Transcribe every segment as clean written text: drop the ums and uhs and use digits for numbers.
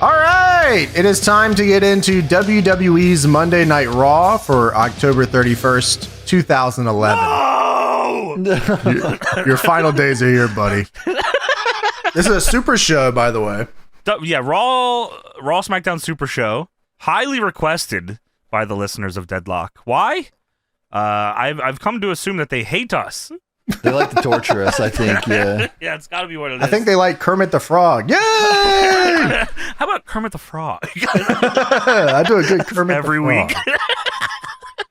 All right, it is time to get into WWE's Monday Night Raw for October 31st, 2011. No! Your final days are here, buddy. This is a super show, by the way. Yeah, Raw SmackDown Super Show, highly requested by the listeners of Deadlock. Why? I've come to assume that they hate us. They like to torture us, I think, yeah. Yeah, it's got to be what it is. I think they like Kermit the Frog. Yay! How about Kermit the Frog? I do a good Kermit every the week. Frog.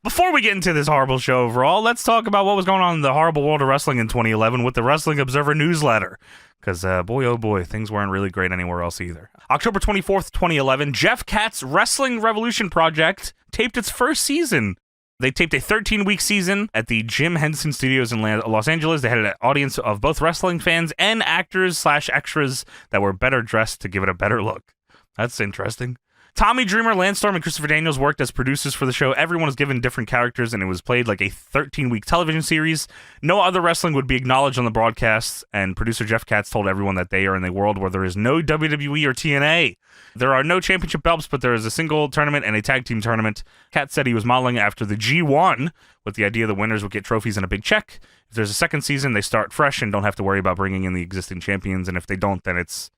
Before we get into this horrible show overall, let's talk about what was going on in the horrible world of wrestling in 2011 with the Wrestling Observer newsletter. Because, boy, oh boy, things weren't really great anywhere else either. October 24th, 2011, Jeff Katz's Wrestling Revolution Project taped its first season. They taped a 13-week season at the Jim Henson Studios in Los Angeles. They had an audience of both wrestling fans and actors/extras that were better dressed to give it a better look. That's interesting. Tommy Dreamer, Lance Storm, and Christopher Daniels worked as producers for the show. Everyone was given different characters, and it was played like a 13-week television series. No other wrestling would be acknowledged on the broadcasts, and producer Jeff Katz told everyone that they are in a world where there is no WWE or TNA. There are no championship belts, but there is a single tournament and a tag team tournament. Katz said he was modeling after the G1, with the idea the winners would get trophies and a big check. If there's a second season, they start fresh and don't have to worry about bringing in the existing champions, and if they don't, then it's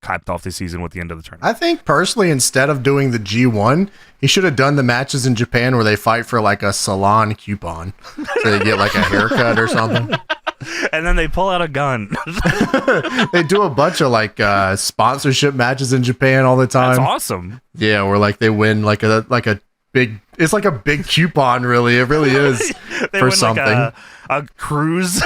capped off the season with the end of the tournament. I think personally, instead of doing the G1, he should have done the matches in Japan where they fight for like a salon coupon, so they get like a haircut or something. And then they pull out a gun. They do a bunch of like sponsorship matches in Japan all the time. That's awesome. Yeah, where like they win like a big. It's like a big coupon, really. It really is for something. Like a cruise.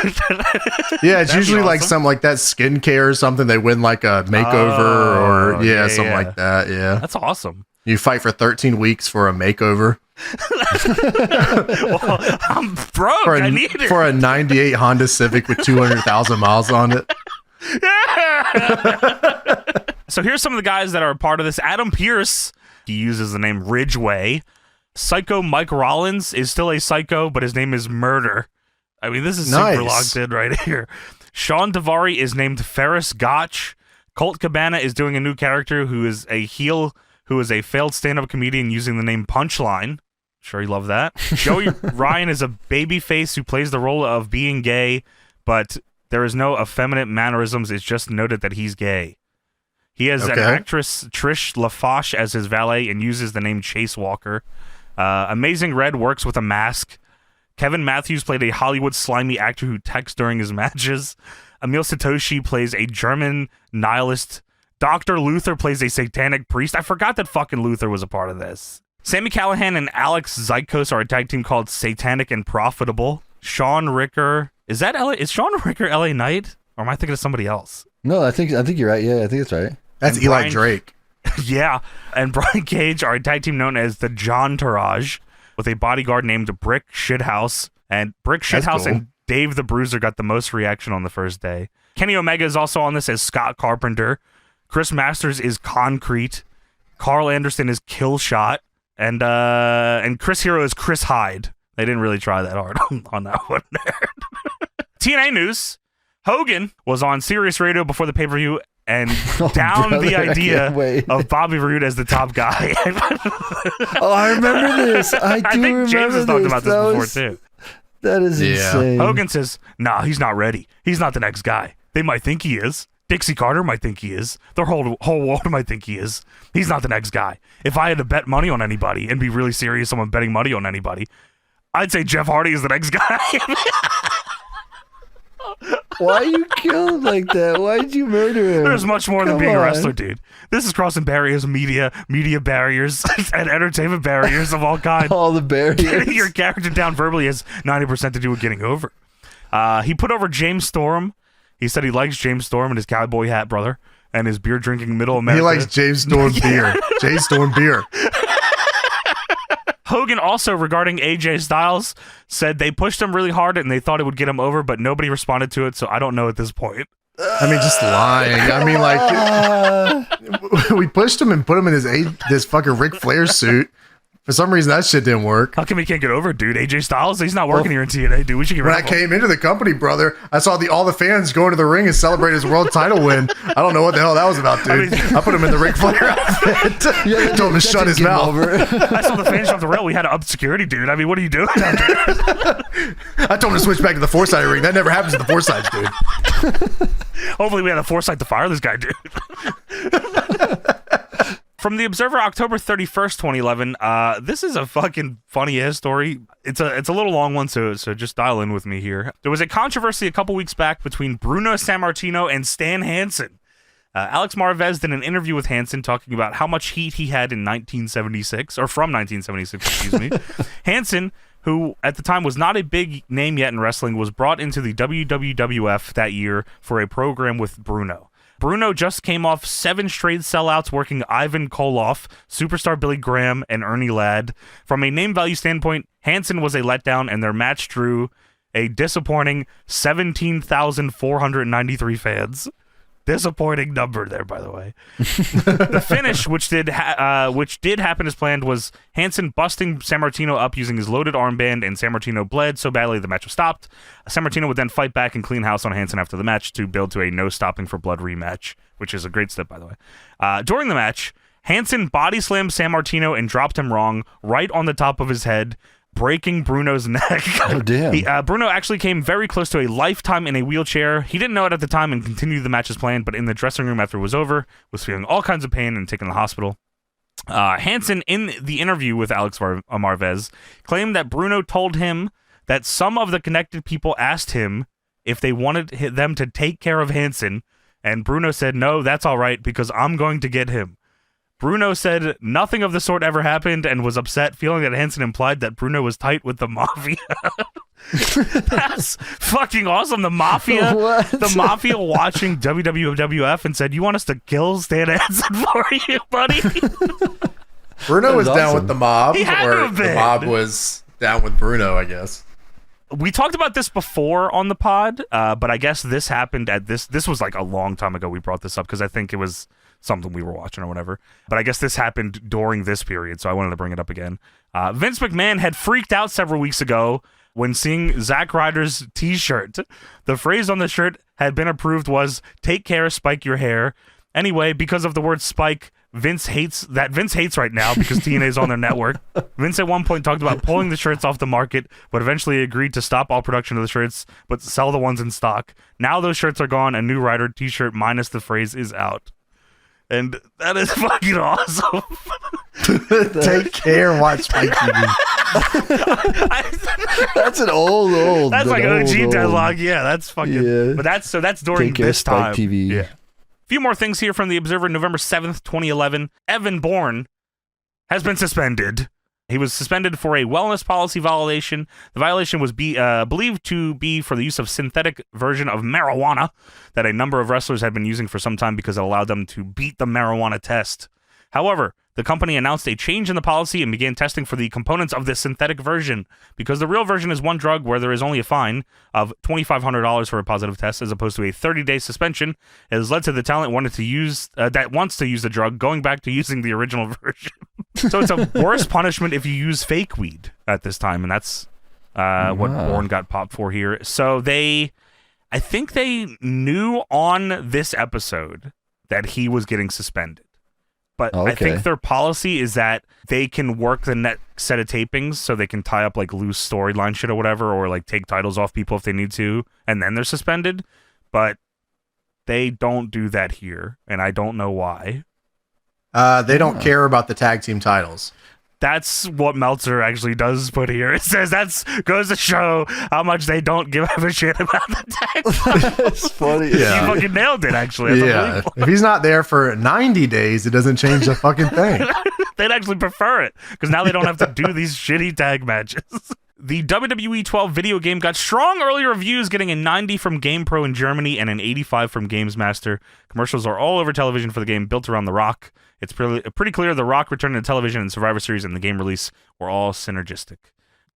Yeah, it's usually like something like that, skincare or something. They win like a makeover or something like that. Yeah, that's awesome. You fight for 13 weeks for a makeover. Well, I'm broke. I need it for a '98 Honda Civic with 200,000 miles on it. So here's some of the guys that are a part of this. Adam Pearce, he uses the name Ridgeway. Psycho Mike Rollins is still a psycho, but his name is Murder. I mean, this is super locked in right here. Sean Davari is named Ferris Gotch. Colt Cabana is doing a new character who is a heel, who is a failed stand-up comedian using the name Punchline. Sure you love that. Joey Ryan is a babyface who plays the role of being gay, but there is no effeminate mannerisms. It's just noted that he's gay. He has an actress, Trish LaFoche, as his valet and uses the name Chase Walker. Amazing Red works with a mask. Kevin Matthews played a Hollywood slimy actor who texts during his matches. Emil Satoshi plays a German nihilist. Dr. Luther plays a satanic priest. I forgot that fucking Luther was a part of this. Sammy Callahan and Alex Zykos are a tag team called Satanic and Profitable. Sean Ricker. Is Sean Ricker LA Knight? Or am I thinking of somebody else? No, I think you're right. Yeah, I think that's right. That's Eli Drake. Yeah. And Brian Cage are a tag team known as the John Tourage, with a bodyguard named Brick Shithouse. And Brick Shithouse and Dave the Bruiser got the most reaction on the first day. Kenny Omega is also on this as Scott Carpenter. Chris Masters is Concrete. Carl Anderson is Killshot. And Chris Hero is Chris Hyde. They didn't really try that hard on that one. TNA news. Hogan was on Sirius Radio before the pay-per-view and the idea of Bobby Roode as the top guy. Oh, I remember this. I think James has talked about this before, too. That is insane. Hogan says, nah, he's not ready. He's not the next guy. They might think he is. Dixie Carter might think he is. The whole world might think he is. He's not the next guy. If I had to bet money on anybody and be really serious on betting money on anybody, I'd say Jeff Hardy is the next guy. Why you killed like that? Why did you murder him? There's much more than being a wrestler, dude. This is crossing barriers, media barriers, and entertainment barriers of all kinds. All the barriers. Getting your character down verbally has 90% to do with getting over. He put over James Storm. He said he likes James Storm and his cowboy hat brother and his beer drinking middle America. He likes James Storm beer. James Storm beer. Hogan also, regarding AJ Styles, said they pushed him really hard and they thought it would get him over, but nobody responded to it, so I don't know at this point. I mean, just lying. I mean, like, we pushed him and put him in this fucking Ric Flair suit For some reason, that shit didn't work. How come he can't get over it, dude? AJ Styles, he's not working here in TNA, dude. We should get rid When of I him. came into the company, brother, I saw all the fans go into the ring and celebrate his world title win. I don't know what the hell that was about, dude. I put him in the Ric Flair outfit. Told him to shut his mouth. I saw the fans off the rail. We had to up security, dude. I mean, what are you doing out there? I told him to switch back to the four-sided ring. That never happens to the four-sides, dude. Hopefully we had the foresight to fire this guy, dude. From The Observer, October 31st, 2011. This is a fucking funny-ass story. It's a little long one, so just dial in with me here. There was a controversy a couple weeks back between Bruno Sammartino and Stan Hansen. Alex Marvez did an interview with Hansen talking about how much heat he had in 1976, or from 1976, excuse me. Hansen, who at the time was not a big name yet in wrestling, was brought into the WWF that year for a program with Bruno. Bruno just came off 7 straight sellouts working Ivan Koloff, Superstar Billy Graham, and Ernie Ladd. From a name value standpoint, Hansen was a letdown, and their match drew a disappointing 17,493 fans. Disappointing number there, by the way. The finish, which did happen as planned, was Hansen busting Sammartino up using his loaded armband, and Sammartino bled so badly the match was stopped. Sammartino would then fight back and clean house on Hansen after the match to build to a no stopping for blood rematch, which is a great step, by the way. During the match, Hansen body slammed Sammartino and dropped him wrong right on the top of his head, breaking Bruno's neck. Oh, damn. Bruno actually came very close to a lifetime in a wheelchair. He didn't know it at the time and continued the match as planned, but in the dressing room after it was over, was feeling all kinds of pain and taken to the hospital. Hansen, in the interview with Alex Marvez, claimed that Bruno told him that some of the connected people asked him if they wanted them to take care of Hansen, and Bruno said, "No, that's all right, because I'm going to get him." Bruno said nothing of the sort ever happened and was upset, feeling that Hansen implied that Bruno was tight with the Mafia. That's fucking awesome. The Mafia watching WWF and said, "You want us to kill Stan Hansen for you, buddy?" Bruno was down with the mob, He had to or have the been. mob was down with Bruno, I guess. We talked about this before on the pod, but I guess this happened at this was like a long time ago we brought this up because I think it was something we were watching or whatever. But I guess this happened during this period, so I wanted to bring it up again. Vince McMahon had freaked out several weeks ago when seeing Zack Ryder's t-shirt. The phrase on the shirt had been approved was, "Take care, spike your hair." Anyway, because of the word spike, Vince hates right now because TNA is on their network. Vince at one point talked about pulling the shirts off the market, but eventually agreed to stop all production of the shirts, but sell the ones in stock. Now those shirts are gone. A new Ryder t-shirt minus the phrase is out. And that is fucking awesome. Take care, watch Spike TV. That's an old. That's like an OG old. deadlock. Yeah, that's fucking. Yeah. But that's during Take care, this time. Spike TV. Yeah. A few more things here from the Observer. November 7th, 2011. Evan Bourne has been suspended. He was suspended for a wellness policy violation. The violation was believed to be for the use of synthetic version of marijuana that a number of wrestlers had been using for some time because it allowed them to beat the marijuana test. However, the company announced a change in the policy and began testing for the components of this synthetic version. Because the real version is one drug where there is only a fine of $2,500 for a positive test as opposed to a 30-day suspension, it has led to the talent that wants to use the drug going back to using the original version. So it's a worse punishment if you use fake weed at this time, and that's what Bourne got popped for here. So I think they knew on this episode that he was getting suspended. But I think their policy is that they can work the next set of tapings so they can tie up like loose storyline shit or whatever, or like take titles off people if they need to, and then they're suspended. But they don't do that here, and I don't know why. They don't care about the tag team titles. That's what Meltzer actually does put here. It says goes to show how much they don't give a shit about the tag titles. That's funny. Yeah. You fucking nailed it, actually. That's unbelievable. If he's not there for 90 days, it doesn't change the fucking thing. They'd actually prefer it because now they don't have to do these shitty tag matches. The WWE 12 video game got strong early reviews, getting a 90 from GamePro in Germany and an 85 from Games Master. Commercials are all over television for the game, built around The Rock. It's pretty clear The Rock returning to television and Survivor Series and the game release were all synergistic.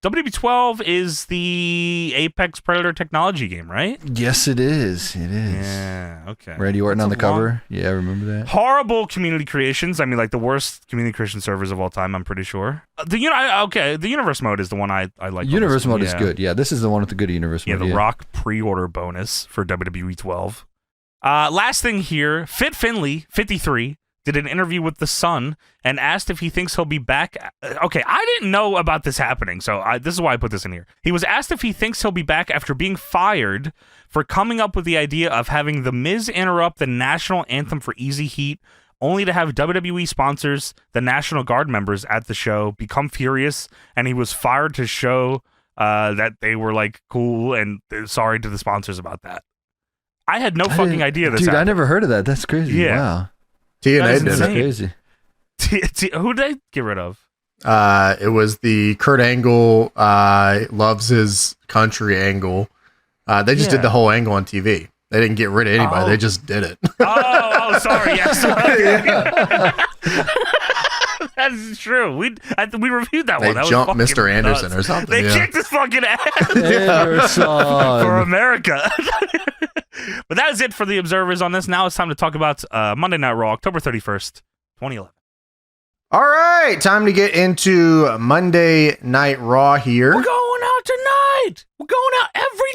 WWE 12 is the Apex Predator technology game, right? Yes, it is. It is. Yeah, okay. Randy Orton That's on the a long- cover. Yeah, I remember that. Horrible community creations. I mean, like the worst community creation servers of all time, I'm pretty sure. The universe mode is the one I like. Universe mode is Yeah. good. Yeah, this is the one with the good universe Yeah, mode. the Rock pre-order bonus for WWE 12. Last thing here, Fit Finley, 53, did an interview with The Sun and asked if he thinks he'll be back. Okay, I didn't know about this happening, so this is why I put this in here. He was asked if he thinks he'll be back after being fired for coming up with the idea of having The Miz interrupt the national anthem for Easy Heat, only to have WWE sponsors, the National Guard members at the show, become furious, and he was fired to show that they were like cool and sorry to the sponsors about that. I had no fucking idea this Dude, I happened. never heard of that. That's crazy. Yeah. Wow. TNA is did That's insane. it. crazy. Who did they get rid of? It was the Kurt Angle loves his country angle. They just did the whole angle on TV. They didn't get rid of anybody. Oh. They just did it. Sorry. Yes. That is true. We reviewed that They one. That was jumped fucking Mr. Anderson nuts. or something. They yeah. kicked his fucking ass Anderson. for America. But that is it for the observers on this. Now it's time to talk about Monday Night Raw, October 31st, 2011. All right, time to get into Monday Night Raw here. We're going out tonight. We're going out every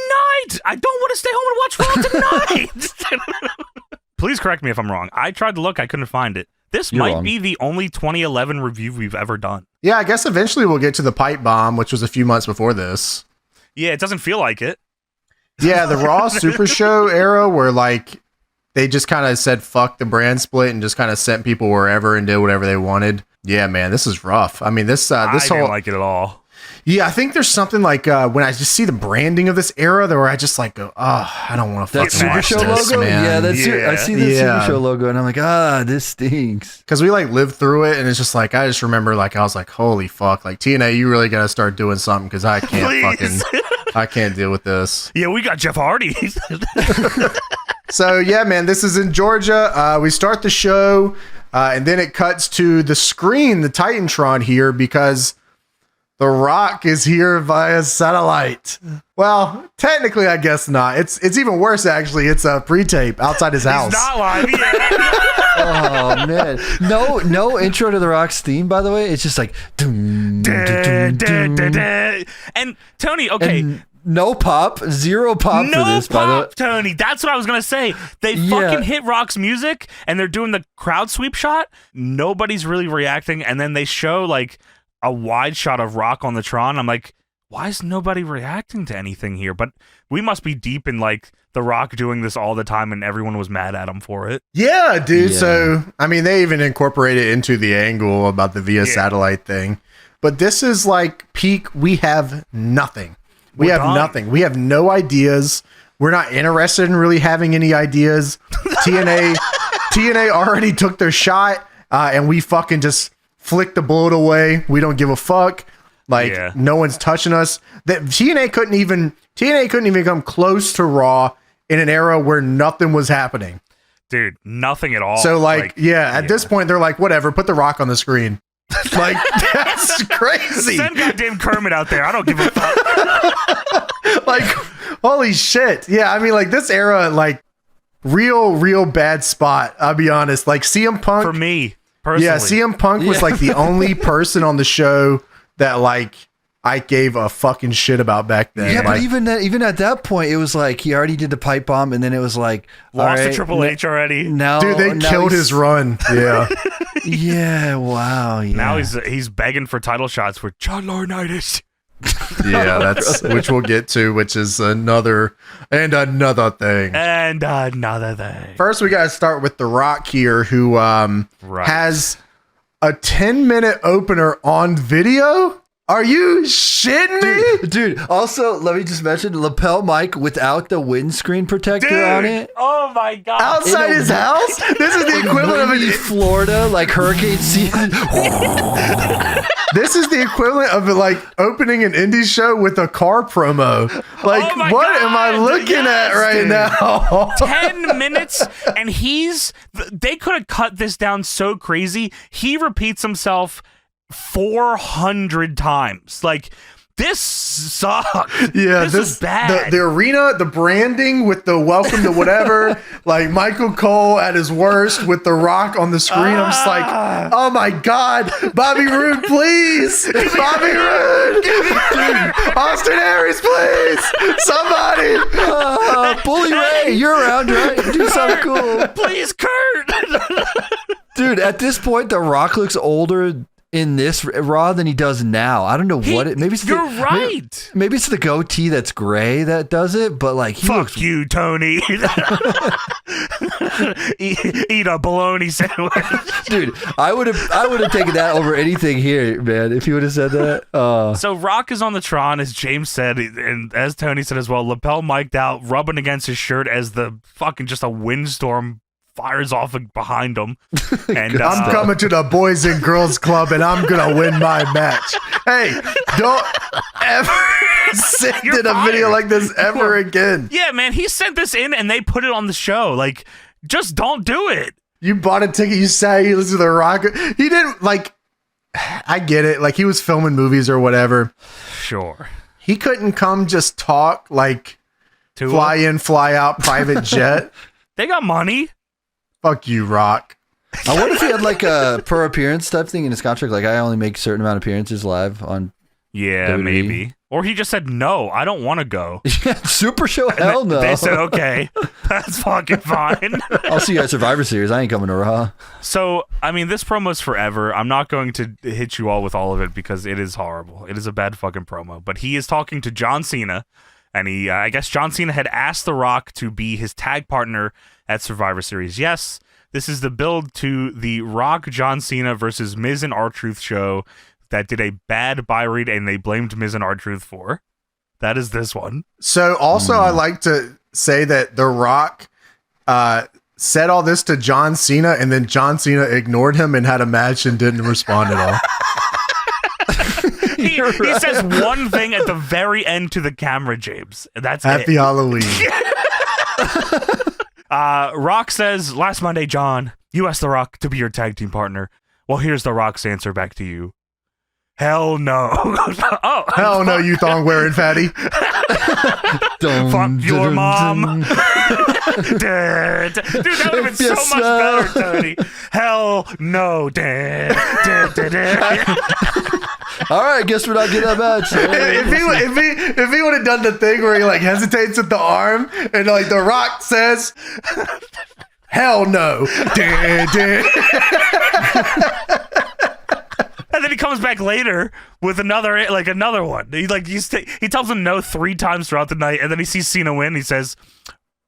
night. I don't want to stay home and watch Raw tonight. Please correct me if I'm wrong. I tried to look. I couldn't find it. This You're might wrong. be the only 2011 review we've ever done. Yeah, I guess eventually we'll get to the pipe bomb, which was a few months before this. Yeah, it doesn't feel like it. Yeah, the Raw Super Show era where like they just kind of said fuck the brand split and just kind of sent people wherever and did whatever they wanted. Yeah, man, this is rough. I mean, this I whole didn't like it at all. yeah, I think there's something like when I just see the branding of this era, where I just like go, oh, I don't want to That fucking Super watch Show this, logo? man. Yeah, that's Yeah. I see the Yeah. Super Show logo and I'm like, this stinks. Because we like lived through it, and it's just like I just remember like I was like, holy fuck, like TNA, you really got to start doing something because I can't Please. I can't deal with this. Yeah, we got Jeff Hardy. So yeah, man, this is in Georgia. We start the show, and then it cuts to the screen, the Titantron here, because The Rock is here via satellite. Well, technically, I guess not. It's even worse actually. It's a pre-tape outside his house. He's not live. Yeah. Oh man. No intro to the Rock's theme, by the way. It's just like dum, dum, dum, dum, dum. And Tony, okay. And no pop, zero pop for No this, by the way. pop, Tony. That's what I was gonna say. They Yeah. fucking hit Rock's music, and they're doing the crowd sweep shot. Nobody's really reacting, and then they show like a wide shot of Rock on the Tron. I'm like, why is nobody reacting to anything here? But we must be deep in like The Rock doing this all the time, and everyone was mad at him for it. Yeah, dude. Yeah. So, I mean, they even incorporate it into the angle about the via satellite thing. But this is like peak. We have nothing. We We're have done. nothing. We have no ideas. We're not interested in really having any ideas. TNA already took their shot, and we fucking just flicked the bullet away. We don't give a fuck. Like Yeah. no one's touching us. That TNA couldn't even come close to Raw in an era where nothing was happening. Dude, nothing at all. So like at this point they're like, whatever, put the Rock on the screen. Like that's crazy. send goddamn Kermit out there. I don't give a fuck. Like holy shit. Yeah, I mean like this era, like real bad spot. I'll be honest. Like CM Punk For me, personally. yeah, CM Punk was like the only person on the show that like I gave a fucking shit about back then. Yeah, like, but even at that point, it was like he already did the pipe bomb, and then it was like Lost all to right, Triple H already. Now, dude, they now killed he's- his run. Yeah. Yeah, wow. Yeah. Now he's begging for title shots with John Laurinaitis. Yeah, that's which we'll get to, which is another thing. And another thing. First, we got to start with The Rock here, who has a 10-minute opener on video. Are you shitting me? Dude, also, let me just mention lapel mic without the windscreen protector on it. Oh my god. Outside his house? This is the equivalent of Windy Florida, like hurricane season. this is the equivalent of like opening an indie show with a car promo. Like, Oh my what am I God, looking at yes, right dude. now? 10 minutes and they could have cut this down so crazy. He repeats himself 400 times. Like this sucked. Yeah, this is bad. The arena, the branding with the welcome to whatever, like Michael Cole at his worst with The Rock on the screen. I'm just like, oh my God, Bobby Roode, please. Bobby Roode. Austin Aries, please. Somebody. Bully Ray, you're around, right? Do something cool. Please, Kurt. Dude, at this point, The Rock looks older in this Raw than he does now. I don't know what it. Maybe it's you're right. Maybe it's the goatee that's gray that does it. But like, he fuck looks. You, Tony. eat a bologna sandwich, Dude. I would have taken that over anything here, man. If you would have said that. So Rock is on the Tron, as James said, and as Tony said as well. Lapel mic'd out, rubbing against his shirt as the fucking just a windstorm fires off behind him. And I'm coming to the Boys and Girls Club and I'm gonna win my match. Hey, don't ever send in a video like this ever again. Yeah, man, he sent this in and they put it on the show. Like, just don't do it. You bought a ticket, you say you listen to The Rock. He didn't, like, I get it. Like, he was filming movies or whatever. Sure. He couldn't come just talk, like, fly in, fly out, private jet. They got money. Fuck you, Rock. I wonder if he had like a per appearance type thing in his contract. Like, I only make a certain amount of appearances live on. Yeah, WWE. maybe. Or he just said, no, I don't want to go. Super Show? Hell no. They said, okay, that's fucking fine. I'll see you at Survivor Series. I ain't coming to Raw. So, I mean, this promo's forever. I'm not going to hit you all with all of it because it is horrible. It is a bad fucking promo. But he is talking to John Cena, and he, I guess John Cena had asked The Rock to be his tag partner at Survivor Series. Yes, this is the build to the Rock John Cena versus Miz and R-Truth show that did a bad buy read and they blamed Miz and R-Truth for. That is this one. So also I like to say that The Rock said all this to John Cena and then John Cena ignored him and had a match and didn't respond at all. He says one thing at the very end to the camera, James. And that's Happy it. Halloween. Rock says, last Monday, John, you asked The Rock to be your tag team partner. Well, here's The Rock's answer back to you. Hell no. Oh, hell no, you thong wearing fatty. Fuck your mom. Dude, that would have been so much better, Tony. Hell no. All right, guess we're not getting that match. if he would have done the thing where he like hesitates with the arm and like The Rock says, hell no. And then he comes back later with another one. He tells him no 3 times throughout the night, and then he sees Cena win. He says,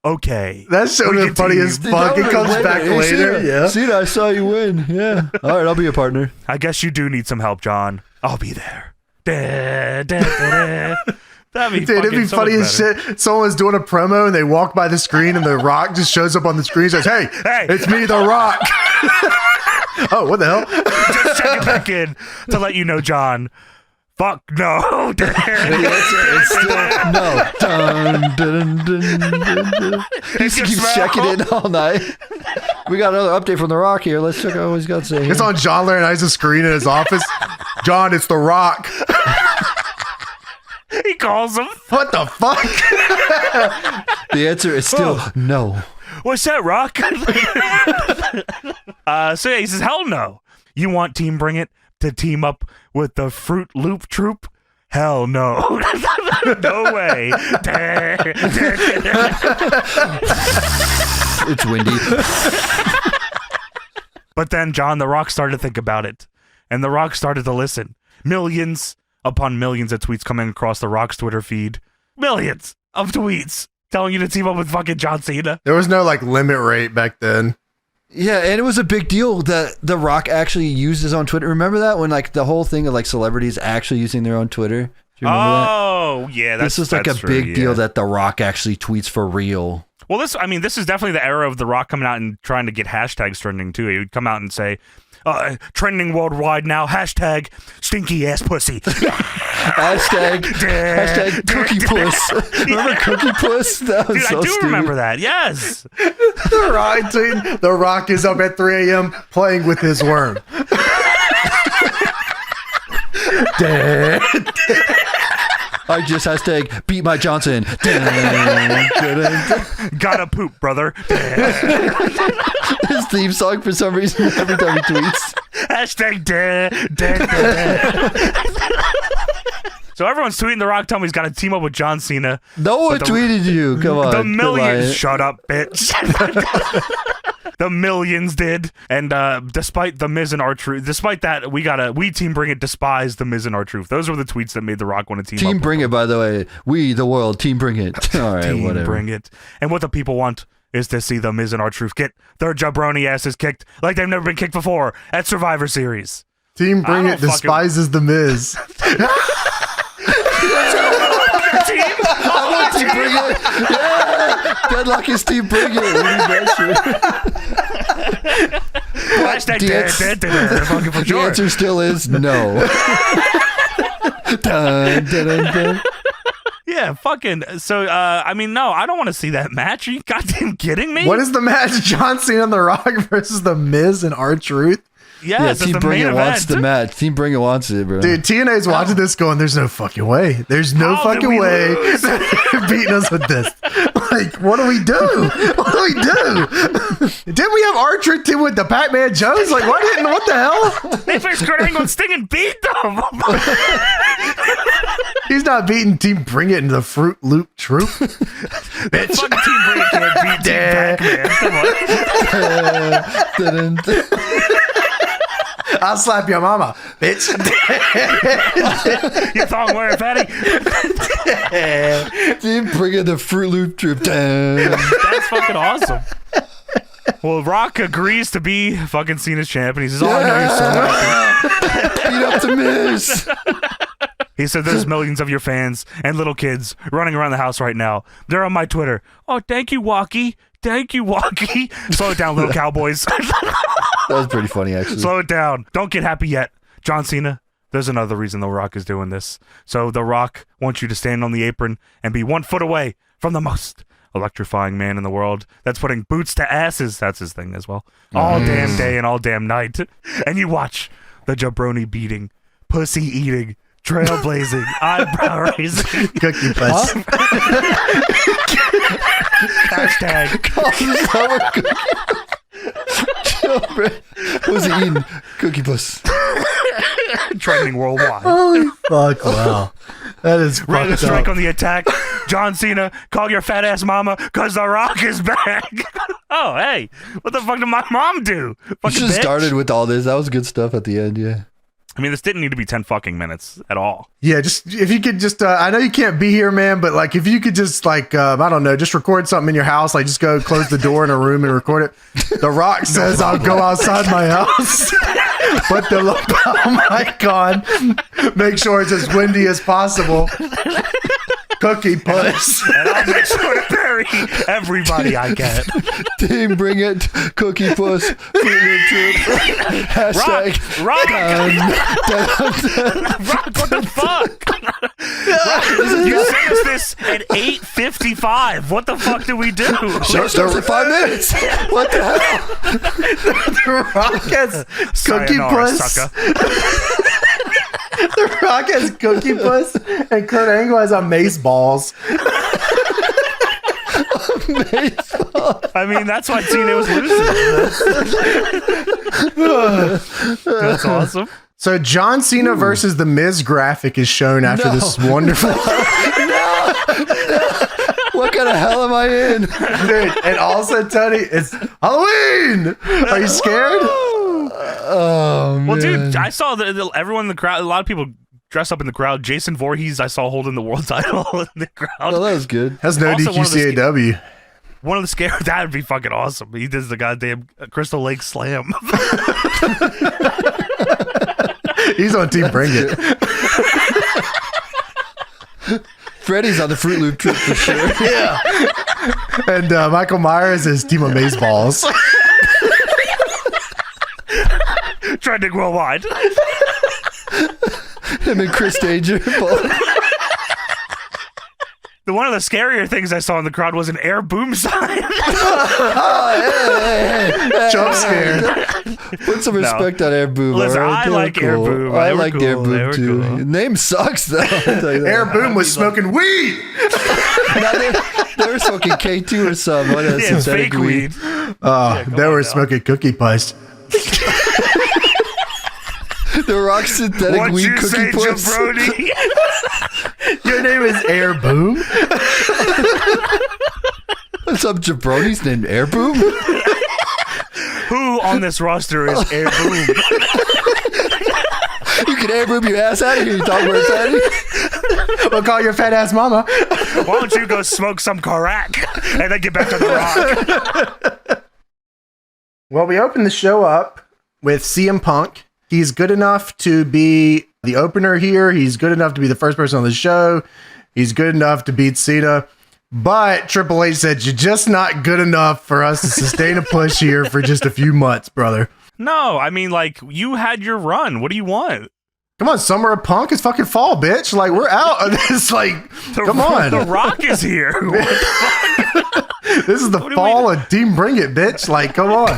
"Okay." That showed him funny as fuck. He comes back later. Yeah. Cena, I saw you win. Yeah. All right, I'll be a partner. I guess you do need some help, John. I'll be there. That'd be Dude, it'd be so funny much as better. shit. Someone's doing a promo and they walk by the screen and The Rock just shows up on the screen and says, hey, it's me, The Rock. Oh, what the hell? Just checking back in to let you know, John. Fuck no. The answer is still no. Dun, dun, dun, dun, dun. He just keeps checking in all night. We got another update from The Rock here. Let's check out what he's got to say. It's on John Laurinaitis' screen in his office. John, it's The Rock. He calls him. What the fuck? The answer is still no. What's that, Rock? So yeah, he says, hell no. You want Team Bring It to team up with the Fruit Loop Troop? Hell no. No way. It's windy. But then John The Rock started to think about it. And The Rock started to listen. Millions upon millions of tweets coming across The Rock's Twitter feed. Millions of tweets telling you to team up with fucking John Cena. There was no like limit rate back then. Yeah, and it was a big deal that The Rock actually used his own Twitter. Remember that when like the whole thing of like celebrities actually using their own Twitter? Do you remember that? Oh, yeah. This was like a big deal that The Rock actually tweets for real. Well, this is definitely the era of The Rock coming out and trying to get hashtags trending too. He would come out and say, trending worldwide now, hashtag stinky ass pussy. Hashtag cookie puss. Remember cookie puss? That was Dude, so I do stupid. remember that. Yes. The Rock is up at 3 a.m. playing with his worm. I just hashtag beat Mike Johnson. Gotta poop, brother. His theme song for some reason every time he tweets. Hashtag dead. So everyone's tweeting The Rock, telling me he's got to team up with John Cena. No one tweeted you. Come on. The millions. Shut up, bitch. The millions did. And despite The Miz and R-Truth, despite that, we Team Bring It despise The Miz and R-Truth. Those were the tweets that made The Rock want to team up. Team Bring It, by the way. We, the world, Team Bring It. All right, Team whatever. Bring It. And what the people want is to see The Miz and R-Truth get their jabroni asses kicked like they've never been kicked before at Survivor Series. Team Bring It despises The Miz. Team Bring It. Yeah. Deadlock is Team Bring It. We need that shit. Hashtag dead. Fucking for The sure. answer still is no. Dun, dun, dun, dun. Yeah, fucking. So, I mean, no, I don't want to see that match. Are you goddamn kidding me? What is the match? John Cena and The Rock versus The Miz and R-Truth? Yeah, Team Bring It wants the match. Team Bring It wants it, bro. Dude, TNA's watching this going, there's no fucking way. There's no fucking way they're beating us with this. Like, what do we do? What do we do? Didn't we have R-Truth team with the Pac-Man Jones? Like, what the hell? They faced Kurt Angle and Sting and beat them. He's not beating Team Bring It in the Fruit Loop Troop. Bitch. Fucking Team Bring It can't beat Team Pac-Man. Come on. I'll slap your mama, bitch. You thong wearing fatty. Team Bring It the Fruit Loop Troop. That's fucking awesome. Well, Rock agrees to be fucking Cena's champ, and he says, "Oh, I know you're so happy." Beat up The Miz. He said, "There's millions of your fans and little kids running around the house right now. They're on my Twitter. Oh, thank you, Walkie. Thank you, Walkie. Slow it down, little cowboys." That was pretty funny, actually. Slow it down. Don't get happy yet. John Cena, there's another reason The Rock is doing this. So The Rock wants you to stand on the apron and be 1 foot away from the most electrifying man in the world that's putting boots to asses. That's his thing as well. All damn day and all damn night. And you watch the jabroni beating, pussy eating, trailblazing, eyebrow raising, Cookie puss. hashtag Who's he eating? Cookie puss. trending worldwide. Holy fuck, wow. That is Ready to fucked strike up. on the attack. John Cena, call your fat ass mama, cause The Rock is back. Oh, hey, what the fuck did my mom do? You Fucking should have bitch. started with all this. That was good stuff at the end, yeah. I mean, this didn't need to be 10 fucking minutes at all. Yeah, just if you could just, I know you can't be here, man, but like if you could just like, I don't know, just record something in your house, like just go close the door in a room and record it. The Rock says, I'll go outside my house, put the lapel mic on, make sure it's as windy as possible. Cookie puss. And I'll make sure to bury everybody I get. Team Bring It, Cookie Puss, hashtag Rock, what the fuck? Rock, you sent us this at 8:55. What the fuck do we do? Show starts in 5 minutes. What the hell? The Rock has Cookie Sayonara, puss. sucker. The Rock has Cookie puss, and Kurt Angle has a mace balls. I mean, that's why Cena was losing. That's awesome. So John Cena versus The Miz graphic is shown after this wonderful. What kind of hell am I in? Dude, and also, Tony, it's Halloween. Are you scared? Oh, man. Well, dude, I saw everyone in the crowd. A lot of people dressed up in the crowd. Jason Voorhees, I saw holding the world title in the crowd. Oh, that was good. Has no Also, DQCAW. One of the scared. That would be fucking awesome. He does the goddamn Crystal Lake Slam. He's on Team Bring It. Freddy's on the Fruit Loop trip for sure. Yeah. And Michael Myers is Team Amazeballs. Trending worldwide. Him and Chris Danger. One of the scarier things I saw in the crowd was an air boom sign. Jump scare. Put some respect on air boom. Listen, right? I like air boom. I like air They boom were too. cool. Name sucks though. I'll tell you that. Air Boom was smoking weed. No, they were smoking K2 or something. What is Yeah, it's synthetic fake weed. They were smoking cookie puss. The Rock synthetic What weed you cookie say, puss. jabroni? Your name is Air Boom? Some jabronis named Air Boom. Who on this roster is air boom? You can air boom your ass out of here. You talk about fatty. We'll call your fat ass mama. Why don't you go smoke some crack and then get back to the Rock? Well, we opened the show up with CM Punk. He's good enough to be the opener here. He's good enough to be the first person on the show. He's good enough to beat Cena. But Triple H said, you're just not good enough for us to sustain a push here for just a few months, brother. No, I mean, like, you had your run. What do you want? Come on, Summer of Punk is fucking fall, bitch. Like, we're out of this. Like, come on. The Rock is here. What the fuck? This is the fall of Team Bring It, bitch. Like, come on.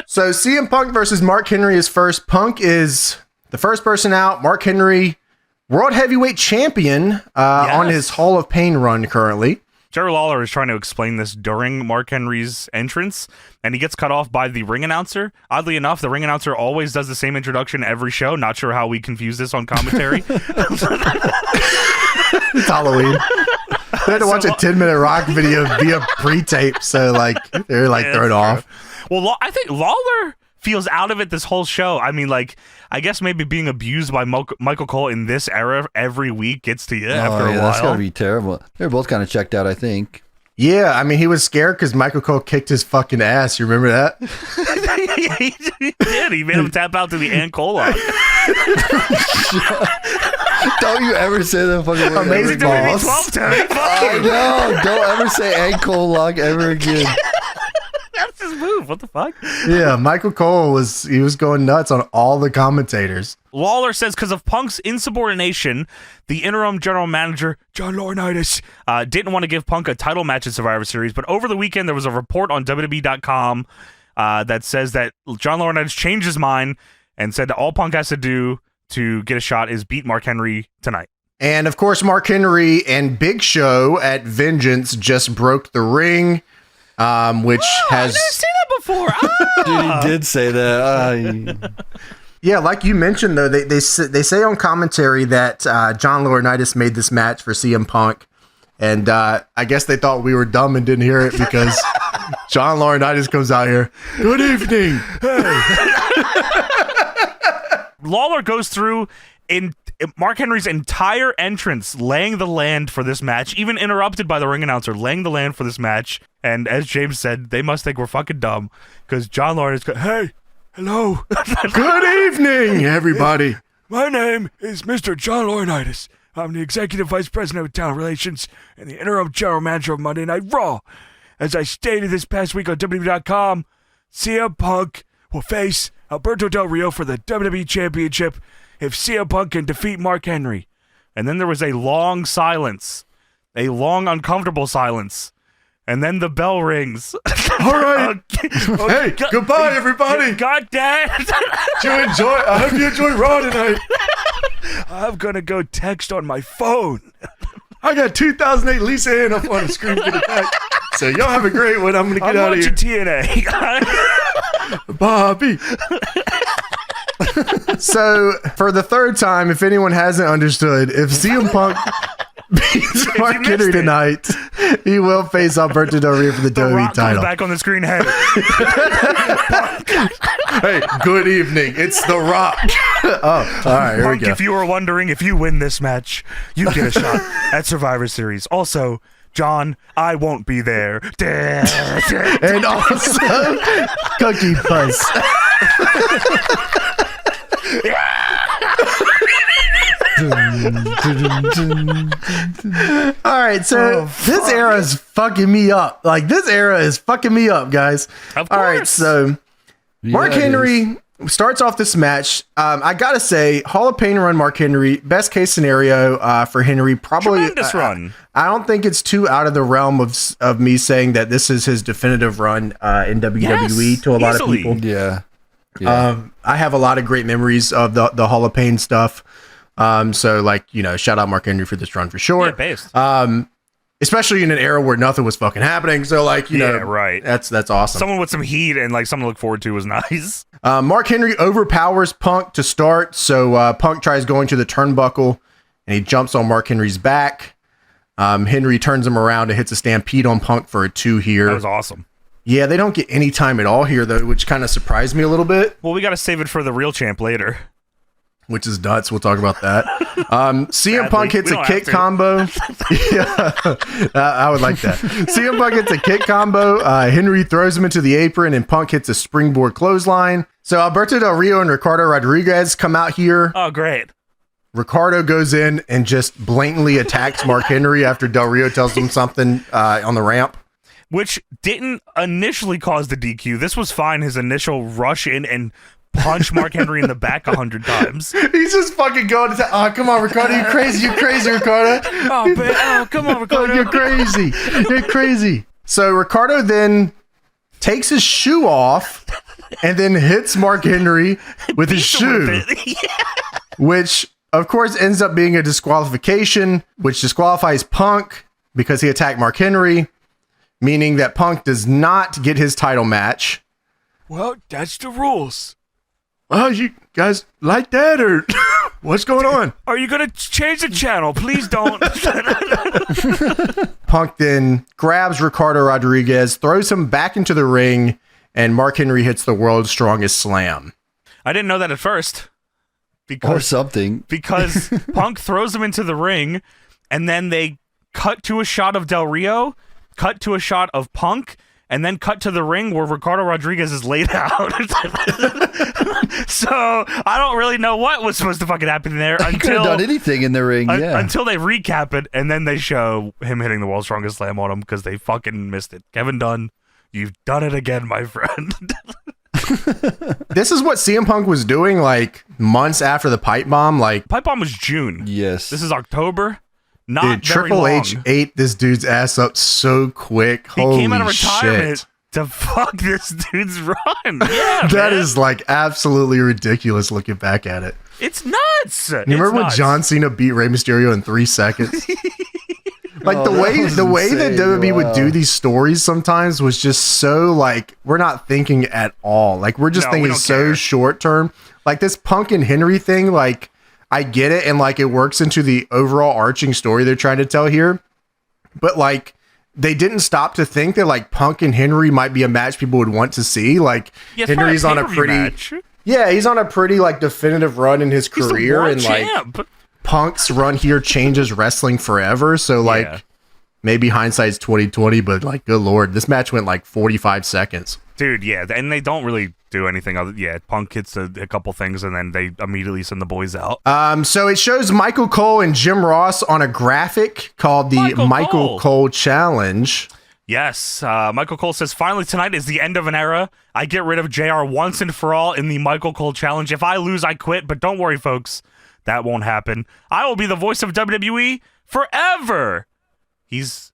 So CM Punk versus Mark Henry is first. Punk is the first person out. Mark Henry, World Heavyweight Champion on his Hall of Pain run currently. Jerry Lawler is trying to explain this during Mark Henry's entrance, and he gets cut off by the ring announcer. Oddly enough, the ring announcer always does the same introduction every show. Not sure how we confuse this on commentary. It's Halloween. They had to watch a 10-minute Rock video via pre-tape, so like they're like thrown off. Well, I think Lawler feels out of it this whole show. I mean, like, I guess maybe being abused by Michael Cole in this era every week gets to you after a while. That's gotta be terrible. They're both kind of checked out, I think. Yeah, I mean, he was scared because Michael Cole kicked his fucking ass. You remember that? He did. He made him tap out to the Ann Cole lock. Don't you ever say that fucking word. Amazing WWE balls. 12, Tony. Fuck I you. know. Don't ever say ankle lock ever again. That's his move. What the fuck? Yeah, Michael Cole was going nuts on all the commentators. Lawler says because of Punk's insubordination, the interim general manager, John Laurinaitis, didn't want to give Punk a title match at Survivor Series, but over the weekend there was a report on WWE.com that says that John Laurinaitis changed his mind and said that all Punk has to do to get a shot is beat Mark Henry tonight. And of course, Mark Henry and Big Show at Vengeance just broke the ring, which has... I've never seen that before. Dude, he did say that. Yeah, like you mentioned, though, they say on commentary that John Laurinaitis made this match for CM Punk. And I guess they thought we were dumb and didn't hear it because John Laurinaitis comes out here. Good evening. Lawler goes through in Mark Henry's entire entrance, laying the land for this match, even interrupted by the ring announcer, laying the land for this match. And as James said, they must think we're fucking dumb because John Laurinaitis goes, hey, hello. Good evening, everybody. My name is Mr. John Laurinaitis. I'm the Executive Vice President of Talent Relations and the Interim General Manager of Monday Night Raw. As I stated this past week on WWE.com, CM Punk will face Alberto Del Rio for the WWE Championship if CM Punk can defeat Mark Henry. And then there was a long silence, a long, uncomfortable silence. And then the bell rings. All right. Hey, goodbye, everybody. God damn. I hope you enjoy Raw tonight. I'm going to go text on my phone. I got 2008 Lisa Ann up on the screen for the back. So y'all have a great one. I'm going to get out of here. TNA. Bobby. So, for the third time, if anyone hasn't understood, if CM Punk beats Mark Henry tonight, he will face Alberto Del Rio for the WWE Rock title. comes back on the screen. Hey. Hey, good evening. It's The Rock. Oh, all right, here Punk, we go. if you were wondering, if you win this match, you get a shot at Survivor Series. Also, John, I won't be there. And also, Cookie Puss. All right, so this era is fucking me up. Like, this era is fucking me up, guys. Of All right, course. so Mark Henry starts off this match. I gotta say, Hall of Pain run Mark Henry. Best case scenario for Henry. Probably tremendous run. I don't think it's too out of the realm of me saying that this is his definitive run in WWE to a lot of people. Yeah. I have a lot of great memories of the Hall of Pain stuff. So like, shout out Mark Henry for this run for sure. Yeah, based. Especially in an era where nothing was fucking happening. So like, right. That's awesome. Someone with some heat and like something to look forward to was nice. Mark Henry overpowers Punk to start. So Punk tries going to the turnbuckle and he jumps on Mark Henry's back. Henry turns him around and hits a stampede on Punk for a 2 here. That was awesome. Yeah, they don't get any time at all here though, which kind of surprised me a little bit. Well, we got to save it for the real champ later. Which is nuts. We'll talk about that. CM Punk hits a kick combo. Yeah, I would like that. CM Punk hits a kick combo. Henry throws him into the apron, and Punk hits a springboard clothesline. So Alberto Del Rio and Ricardo Rodriguez come out here. Oh, great. Ricardo goes in and just blatantly attacks Mark Henry after Del Rio tells him something on the ramp. Which didn't initially cause the DQ. This was fine. His initial rush in and punch Mark Henry in the back 100 times. He's just fucking going to oh, come on, Ricardo. You're crazy, Ricardo. Come on, Ricardo. You're crazy. So Ricardo then takes his shoe off and then hits Mark Henry with his shoe, which of course ends up being a disqualification, which disqualifies Punk because he attacked Mark Henry, meaning that Punk does not get his title match. Well, that's the rules. Oh, you guys like that, or what's going on? Are you going to change the channel? Please don't. Punk then grabs Ricardo Rodriguez, throws him back into the ring, and Mark Henry hits the world's strongest slam. I didn't know that at first. Or something. Because Punk throws him into the ring, and then they cut to a shot of Del Rio, cut to a shot of Punk, and then cut to the ring where Ricardo Rodriguez is laid out. So I don't really know what was supposed to fucking happen there He could have done anything in the ring, until they recap it, and then they show him hitting the world's strongest slam on him because they fucking missed it. Kevin Dunn, you've done it again, my friend. This is what CM Punk was doing like months after the pipe bomb. Like Pipe bomb was June. Yes. This is October. Not dude, Triple H ate this dude's ass up so quick. He came out of retirement shit. to fuck this dude's run. Yeah, that is like absolutely ridiculous looking back at it. It's nuts. You remember when John Cena beat Rey Mysterio in 3 seconds? Like the way that WWE would do these stories sometimes was just so like we're not thinking at all. Like we're just thinking so short term. Like this Punk and Henry thing, like I get it, and like it works into the overall arching story they're trying to tell here. But like they didn't stop to think that like Punk and Henry might be a match people would want to see. Like Henry's on a pretty he's on a pretty like definitive run in his career, and like Punk's run here changes wrestling forever. So like maybe hindsight's 2020, but like good lord, this match went like 45 seconds. Dude, yeah, and they don't really do anything other. Yeah, Punk hits a couple things, and then they immediately send the boys out. So it shows Michael Cole and Jim Ross on a graphic called the Michael Cole Challenge. Yes, Michael Cole says, finally tonight is the end of an era. I get rid of JR once and for all in the Michael Cole Challenge. If I lose, I quit, but don't worry, folks. That won't happen. I will be the voice of WWE forever. He's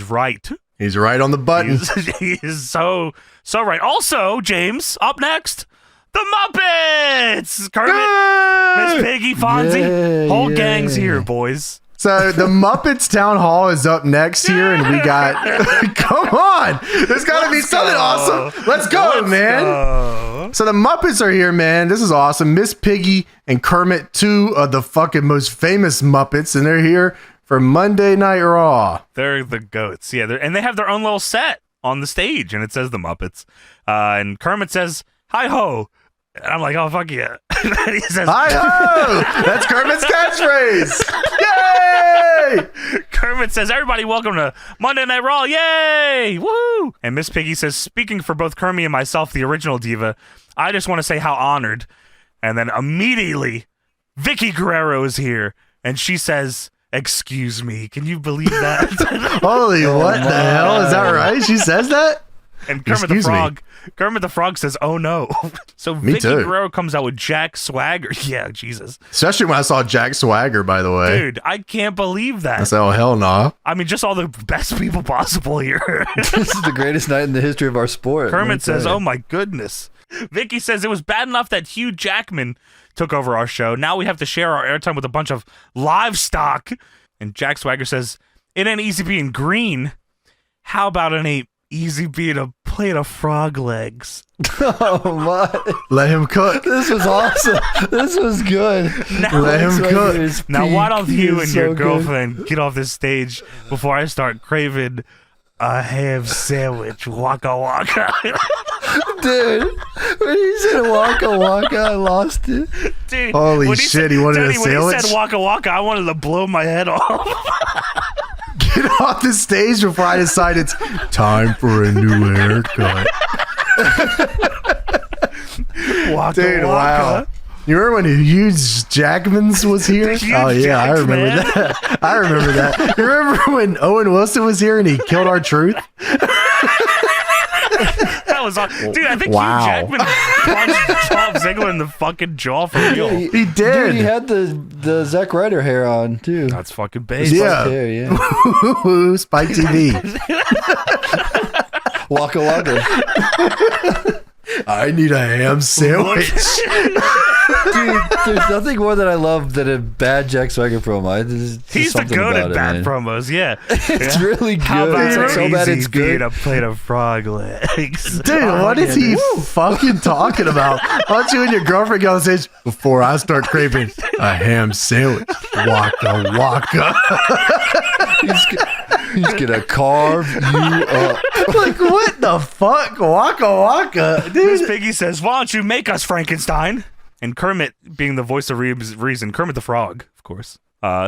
right. He's right on the button. He is so right. Also, James, up next, the Muppets! Kermit, Miss Piggy, Fonzie, whole gang's here, boys. So the Muppets Town Hall is up next here, and we got come on, there's got to be something awesome. Let's go, man. So the Muppets are here, man. This is awesome. Miss Piggy and Kermit, 2 of the fucking most famous Muppets, and they're here for Monday Night Raw. They're the goats, yeah. And they have their own little set on the stage, and it says the Muppets. And Kermit says, "Hi ho," and I'm like, "Oh fuck yeah!" He says, "Hi ho." That's Kermit's catchphrase. Yay! Kermit says, "Everybody, welcome to Monday Night Raw. Yay! Woo!" And Miss Piggy says, "Speaking for both Kermit and myself, the original diva, I just want to say how honored." And then immediately, Vicky Guerrero is here, and she says, "Excuse me, can you believe that?" Holy, what the hell? Is that right? She says that? And Kermit the Frog says, "Oh no!" So Vicky Guerrero comes out with Jack Swagger. Yeah, Jesus. Especially when I saw Jack Swagger, by the way. Dude, I can't believe that. I said, "Oh hell no!" I mean, just all the best people possible here. This is the greatest night in the history of our sport. Kermit says, "Oh my goodness." Vicky says it was bad enough that Hugh Jackman took over our show. Now we have to share our airtime with a bunch of livestock. And Jack Swagger says, "It ain't easy being green. How about it ain't easy being a plate of frog legs?" Oh my! Let him cook. This was awesome. This was good. Let him cook. Now, why don't you and your so girlfriend get off this stage before I start craving a ham sandwich? Waka waka. Dude, when he said waka waka, I lost it. Dude, holy shit, he wanted a sandwich? When he said waka waka, I wanted to blow my head off. Get off the stage before I decide it's time for a new haircut. Waka Dude, waka. wow. You remember when Hugh Jackman's was here? Oh yeah, I remember that. I remember that. You remember when Owen Wilson was here and he killed our truth? That was awesome. Dude, I think Hugh Jackman punched Dolph Ziggler in the fucking jaw for real. He did. Dude, he had the Zack Ryder hair on too. That's fucking base. Yeah. Hair, Spike TV. Waka waka. I need a ham sandwich. Dude, there's nothing more that I love than a bad Jack Swagger promo. He's the goat at bad promos, yeah. It's really good. How about It's like so bad it's good. being a plate of frog legs? Dude, what is he fucking talking about? Why don't you and your girlfriend go on stage before I start craving a ham sandwich? Waka waka. He's gonna carve you up. Like, what the fuck? Waka waka. Dude. Miss Piggy says, "Why don't you make us Frankenstein?" And Kermit, being the voice of reason, Kermit the Frog, of course,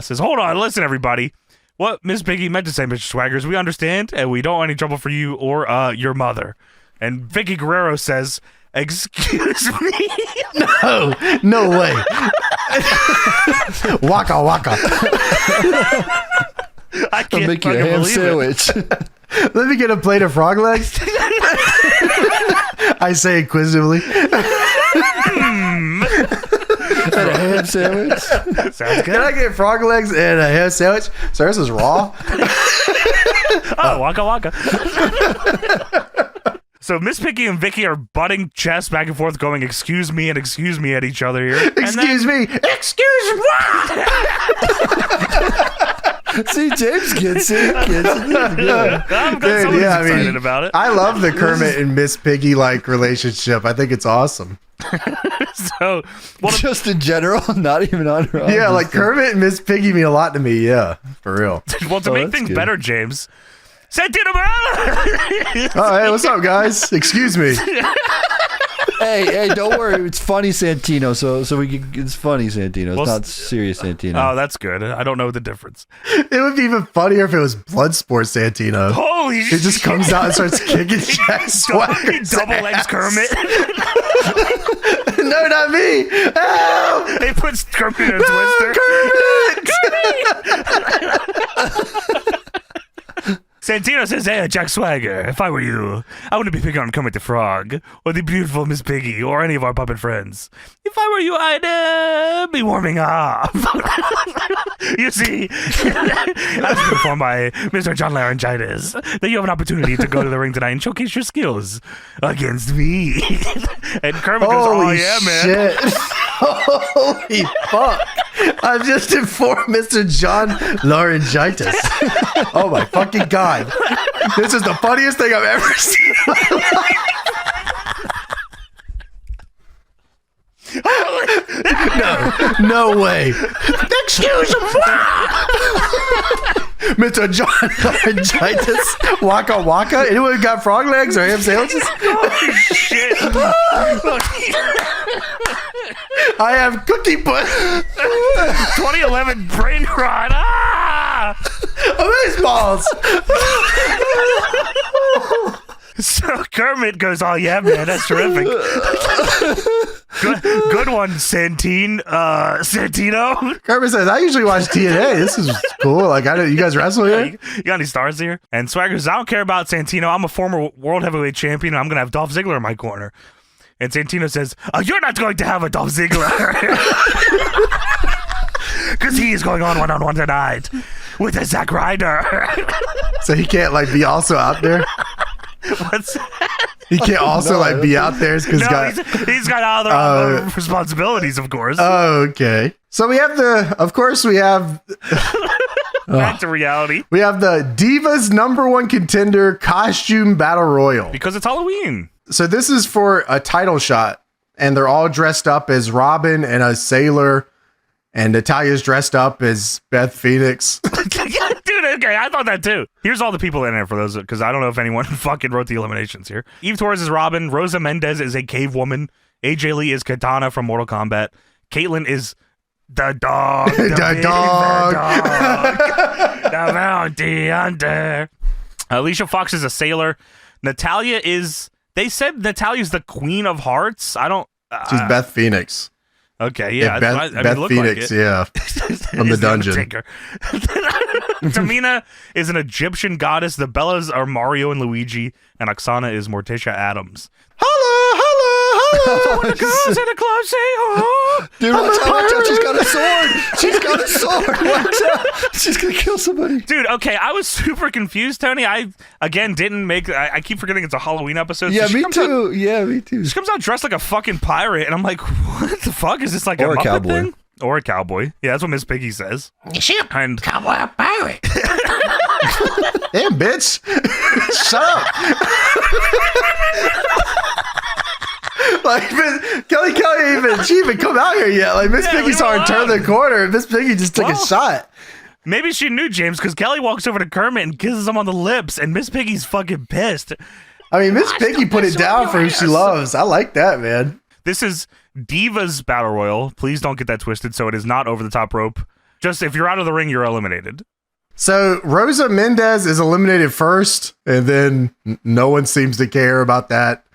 says, "Hold on, listen, everybody. What Miss Piggy meant to say, Mr. Swaggers, we understand, and we don't want any trouble for you or your mother." And Vicky Guerrero says, "Excuse me?" No way. Waka waka. I can't I'll make you a fucking ham believe it. sandwich. Let me get a plate of frog legs. I say inquisitively. And a ham sandwich. Sounds Can good. I get frog legs and a ham sandwich? So this is raw. Oh, waka waka. So Miss Piggy and Vicky are butting chests back and forth, going "excuse me" and "excuse me" at each other here. Excuse me. Excuse what? See, James gets it. I'm excited about it. I love the Kermit and Miss Piggy like relationship. I think it's awesome. So, Just in general, not even on Raw. Yeah, just like Kermit and Miss Piggy mean a lot to me. Yeah, for real. well, to make that's things good. better, James, Santino Marella. Oh, hey, what's up, guys? Excuse me. Hey, don't worry. It's funny, Santino. So it's funny, Santino. It's not serious, Santino. Oh, that's good. I don't know the difference. It would be even funnier if it was Bloodsport Santino. Holy It just comes out and starts kicking Jack Swagger. He double legs Kermit. No, not me. Help! They put Kermit in a twister. Kermit! Santino says, "Hey, Jack Swagger, if I were you, I wouldn't be picking on Kermit the Frog or the beautiful Miss Piggy or any of our puppet friends. If I were you, I'd be warming up." You see, as informed by Mr. John Laryngitis, that you have an opportunity to go to the ring tonight and showcase your skills against me. And Kermit goes, "Oh Holy yeah, man." shit. Holy fuck. I've just informed Mr. John Laryngitis. Oh my fucking God. This is the funniest thing I've ever seen in my life. No way. Excuse me. Mr. John Laryngitis. Waka waka. Anyone got frog legs or ham sandwiches? Oh shit. I have cookie butt. 2011 brain rot. Ah! Amazeballs. So Kermit goes, "Oh yeah, man, that's terrific." Good one, Santino. Kermit says, I usually watch TNA. This is cool. Like, you guys wrestle here? You got any stars here? And Swagger says, I don't care about Santino. I'm a former world heavyweight champion. And I'm going to have Dolph Ziggler in my corner. And Santino says, you're not going to have a Dolph Ziggler. Because he is going on one-on-one tonight with a Zack Ryder. So he can't, like, be also out there? What's that? He can't also be out there because he's got other responsibilities, of course. Oh, okay. So we have back to reality. We have the Divas #1 contender costume battle royal Because it's Halloween. So this is for a title shot, and they're all dressed up as Robin and a sailor, and Natalia's dressed up as Beth Phoenix. Dude, okay, I thought that too. Here's all the people in there for those, because I don't know if anyone fucking wrote the eliminations here. Eve Torres is Robin. Rosa Mendez is a cave woman. AJ Lee is Katana from Mortal Kombat. Caitlyn is the dog. The dog. The bounty hunter. Alicia Fox is a sailor. Natalya is... They said Natalia's the Queen of Hearts. I don't... She's Beth Phoenix. Okay, yeah. Beth Phoenix, like yeah. From the dungeon. Tamina is an Egyptian goddess. The Bellas are Mario and Luigi. And Oksana is Morticia Adams. Holla, holla, When the girls in the club say, oh, dude, watch out, she's got a sword. She's got a sword. Watch out. She's going to kill somebody. Dude, okay, I was super confused, Tony. I keep forgetting it's a Halloween episode. Yeah, so me too. Me too. She comes out dressed like a fucking pirate, and I'm like, what the fuck? Is this like a Muppet cowboy thing? Or a cowboy. Yeah, that's what Miss Piggy says. Is she a cowboy or pirate? Damn, bitch. Shut up. Like, Kelly she even come out here yet. Like, Miss Piggy saw her turn the corner, and Miss Piggy just took a shot. Maybe she knew James, because Kelly walks over to Kermit and kisses him on the lips, and Miss Piggy's fucking pissed. I mean, Miss Piggy put it down for who she loves. I like that, man. This is Divas Battle Royal. Please don't get that twisted. So it is not over the top rope. Just if you're out of the ring, you're eliminated. So Rosa Mendez is eliminated first, and then no one seems to care about that.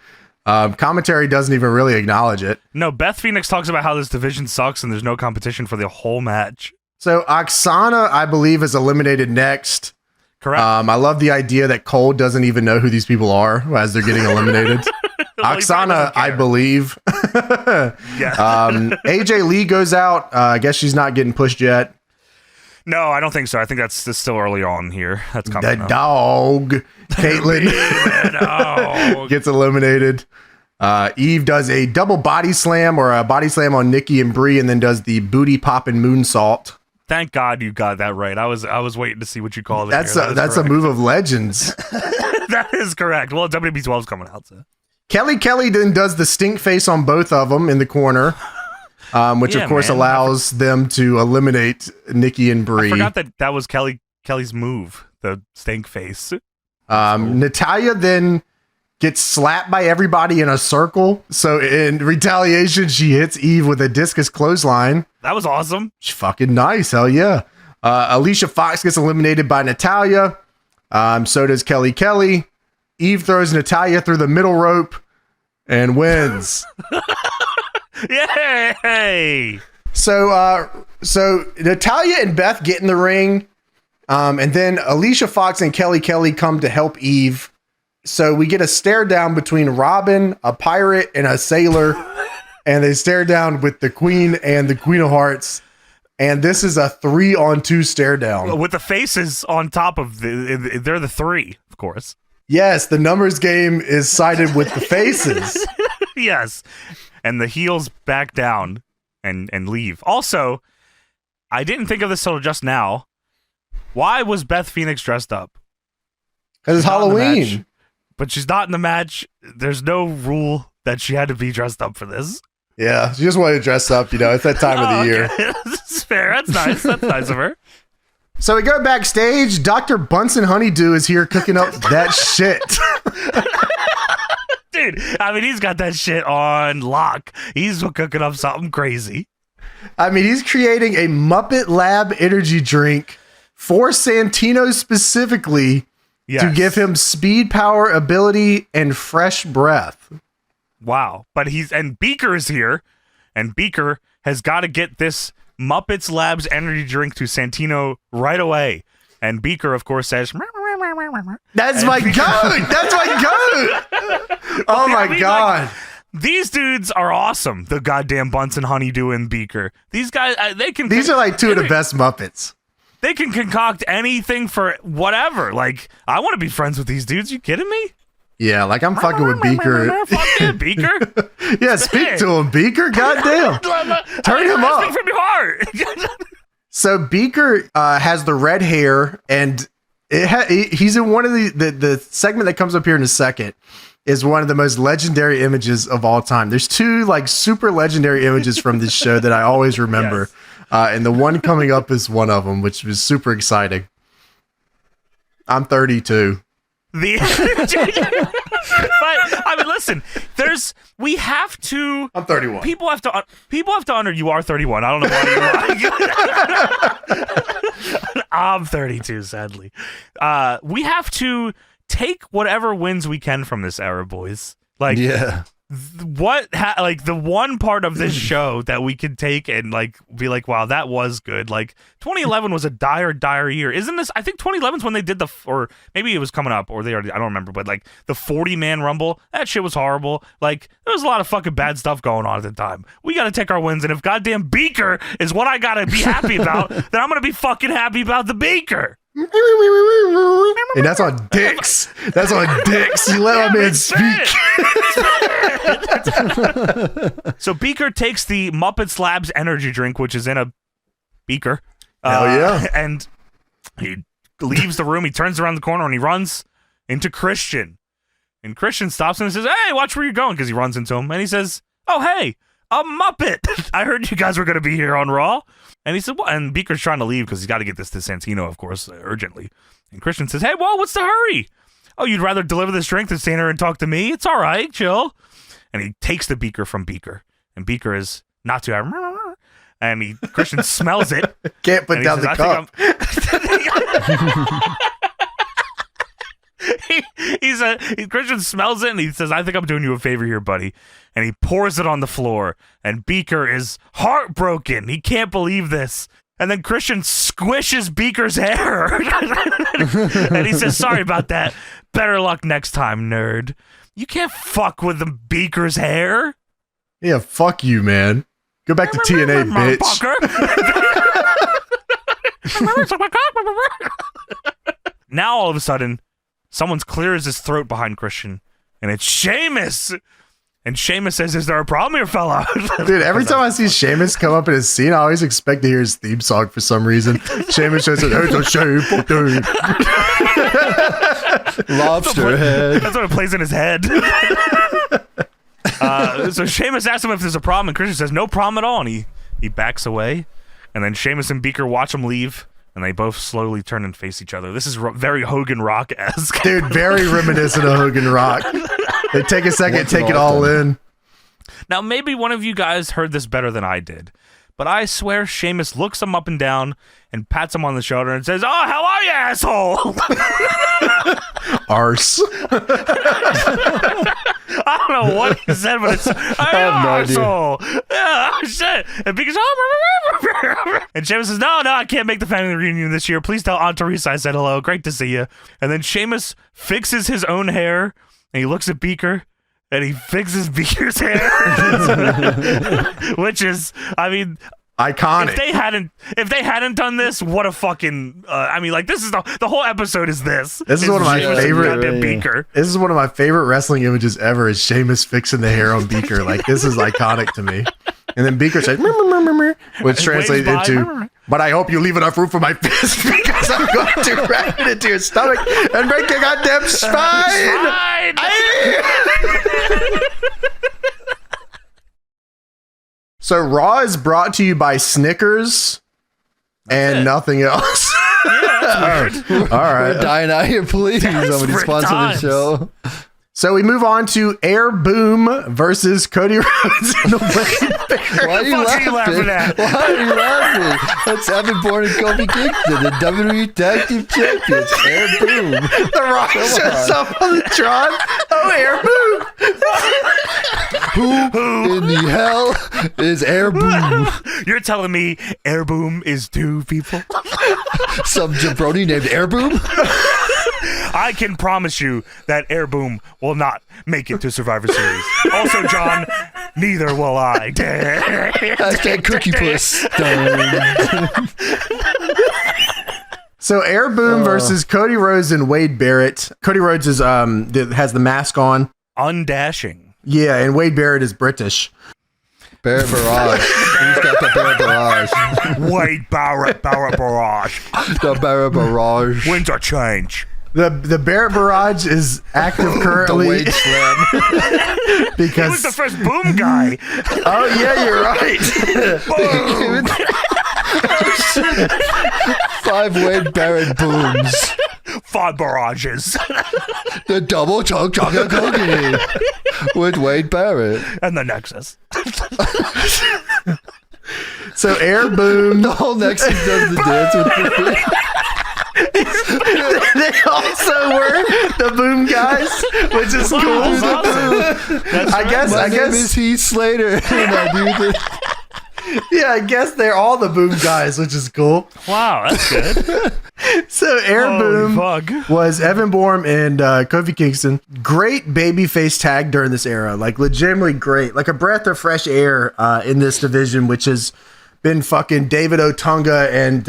Commentary doesn't even really acknowledge it. No, Beth Phoenix talks about how this division sucks and there's no competition for the whole match. So Oksana, I believe, is eliminated next. Correct. I love the idea that Cole doesn't even know who these people are as they're getting eliminated. Oksana, I believe. Yeah. AJ Lee goes out. I guess she's not getting pushed yet. No, I don't think so. I think that's still early on here. That's coming up. Dog, Caitlyn, gets eliminated. Eve does a double body slam or a body slam on Nikki and Brie, and then does the booty popping moonsault. Thank God you got that right. I was waiting to see what you called it. That's a move of legends. That is correct. Well, WWE 12 is coming out, so. Kelly then does the stink face on both of them in the corner, which of course allows them to eliminate Nikki and Brie. I forgot that was Kelly's move, the stink face. Natalya then gets slapped by everybody in a circle. So in retaliation, she hits Eve with a discus clothesline. That was awesome. She's fucking nice. Hell yeah. Alicia Fox gets eliminated by Natalya. So does Kelly. Eve throws Natalya through the middle rope and wins. Yay! So Natalya and Beth get in the ring. And then Alicia Fox and Kelly come to help Eve. So we get a stare down between Robin, a pirate, and a sailor. And they stare down with the Queen and the Queen of Hearts. And this is a 3-on-2 stare down. With the faces on top of they're the three, of course. Yes, the numbers game is sided with the faces. Yes. And the heels back down and leave. Also, I didn't think of this till just now. Why was Beth Phoenix dressed up? Because it's Halloween. But she's not in the match. There's no rule that she had to be dressed up for this. Yeah, she just wanted to dress up, it's that time of the year. That's fair. That's nice. That's nice of her. So we go backstage. Dr. Bunsen Honeydew is here cooking up that shit. Dude, I mean, he's got that shit on lock. He's cooking up something crazy. I mean, he's creating a Muppet Lab energy drink for Santino specifically to give him speed, power, ability, and fresh breath. Wow. But Beaker is here and Beaker has got to get this Muppets Labs energy drink to Santino right away. And Beaker, of course, says, That's my goat. That's my goat. Oh my God. Like, these dudes are awesome. The goddamn Bunsen Honeydew and Beaker. These guys, These are like two of the best Muppets. They can concoct anything for whatever. Like, I want to be friends with these dudes. You kidding me? Yeah, like I'm fucking with Beaker. Fuck yeah, Beaker. Yeah, speak to him, Beaker. Goddamn. Turn him up. Speak from your heart. So Beaker has the red hair, and he's in one of the segment that comes up here in a second is one of the most legendary images of all time. There's two like super legendary images from this show that I always remember. Yes. And the one coming up is one of them, which was super exciting. I'm 32. But I mean, listen. We have to. I'm 31. People have to honor. You are 31. I don't know why you are. I'm 32. Sadly, we have to take whatever wins we can from this era, boys. Like, yeah. Like the one part of this show that we can take and like be like, wow, that was good. Like 2011 was a dire year. Isn't this? I think 2011 is when they did or maybe it was coming up, or they already, I don't remember, but like the 40-man Rumble, that shit was horrible. Like there was a lot of fucking bad stuff going on at the time. We got to take our wins, and if goddamn Beaker is what I got to be happy about, then I'm going to be fucking happy about the Beaker. And that's on dicks. That's on dicks. You let my man speak. So Beaker takes the Muppets Labs energy drink, which is in a beaker. Hell yeah. And he leaves the room. He turns around the corner and he runs into Christian. And Christian stops him and says, "Hey, watch where you're going," because he runs into him. And he says, "Oh, hey, a Muppet. I heard you guys were going to be here on Raw." And he said, "What?" And Beaker's trying to leave because he's got to get this to Santino, of course, urgently. And Christian says, "Hey, well, what's the hurry? Oh, you'd rather deliver this drink than stand here and talk to me? It's all right, chill." And he takes the beaker from Beaker. And Beaker is not too happy. And Christian smells it. Can't put down the cup. Christian smells it and he says, "I think I'm doing you a favor here, buddy." And he pours it on the floor. And Beaker is heartbroken. He can't believe this. And then Christian squishes Beaker's hair. And he says, "Sorry about that. Better luck next time, nerd." You can't fuck with the Beaker's hair. Yeah, fuck you, man. Go back to TNA, bitch. Now all of a sudden, someone clears his throat behind Christian, and it's Sheamus. And Sheamus says, "Is there a problem here, fella?" Dude, every time I see Sheamus come up in his scene, I always expect to hear his theme song for some reason. Sheamus says, "It's a shame, dude." Lobster head. That's what it plays in his head. So Sheamus asks him if there's a problem, and Christian says, "No problem at all." And he backs away. And then Sheamus and Beaker watch him leave, and they both slowly turn and face each other. This is very Hogan Rock-esque. Dude, very reminiscent of Hogan Rock. They take a second, take it all in. Now, maybe one of you guys heard this better than I did, but I swear Sheamus looks him up and down and pats him on the shoulder and says, "Oh, how are you, asshole?" Arse. I don't know what he said, but it's, "Hey, asshole." Yeah, oh, shit. And Beaker's, "Oh." And Sheamus says, No, I can't make the family reunion this year. Please tell Aunt Teresa I said hello. Great to see you." And then Sheamus fixes his own hair, and he looks at Beaker, and he fixes Beaker's hair. Which is, I mean, iconic. If they hadn't done this, what a fucking I mean, like, this is the whole episode is this. This is one of my favorite Beaker. This is one of my favorite wrestling images ever, is Sheamus fixing the hair on Beaker. Like, this is iconic to me. And then Beaker says, which translates into, "But I hope you leave enough room for my fist, because I'm going to ram it into your stomach and break your goddamn spine." So Raw is brought to you by Snickers and nothing else. Yeah, that's weird. All right. We're dying out here, please. Somebody sponsor the show. So we move on to Air Boom versus Cody Rhodes and the Wayne Bear. Why are you laughing at? Why are you laughing? That's Evan Bourne and Kofi Kingston, the WWE Tag Team Champions. Air Boom. The Rock shows up on the Tron. Oh, Air Boom. Who in the hell is Air Boom? You're telling me Air Boom is two people? Some jabroni named Air Boom? I can promise you that Air Boom will not make it to Survivor Series. Also, John, neither will I. Hashtag Cookie Puss. Dun. So Air Boom versus Cody Rhodes and Wade Barrett. Cody Rhodes is has the mask on. Undashing. Yeah, and Wade Barrett is British. Barrett Barrage. He's got the Barrett Barrage. Wade Barrett Barrage. The Barrett Barrage. Winds are change. The Barrett Barrage is active currently. The Wade Slam. Because He was the first boom guy. oh yeah, you're right. Boom. 5 Wade Barrett booms. 5 barrages. The double choke chocolate cookie with Wade Barrett. And the Nexus. So Air Boom. The whole Nexus does the dance with the feet. They also were the Boom guys, which is cool. That's awesome. That's I guess. My name is Heath Slater, and I do this. Yeah, I guess they're all the Boom guys, which is cool. Wow, that's good. So Air Boom Fuck. was Evan Bourne and Kofi Kingston. Great babyface tag during this era, like legitimately great, like a breath of fresh air in this division, which has been fucking David Otunga and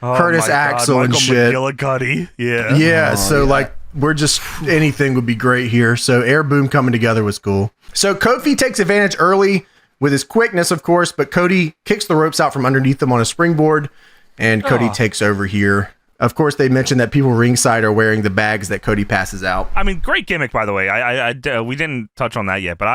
Curtis Axel and shit. McGillicuddy. Yeah. Yeah, like we're just anything would be great here. So Air Boom coming together was cool. So Kofi takes advantage early with his quickness, of course, but Cody kicks the ropes out from underneath them on a springboard, and Cody takes over here. Of course, they mentioned that people ringside are wearing the bags that Cody passes out. I mean, great gimmick, by the way. We didn't touch on that yet, but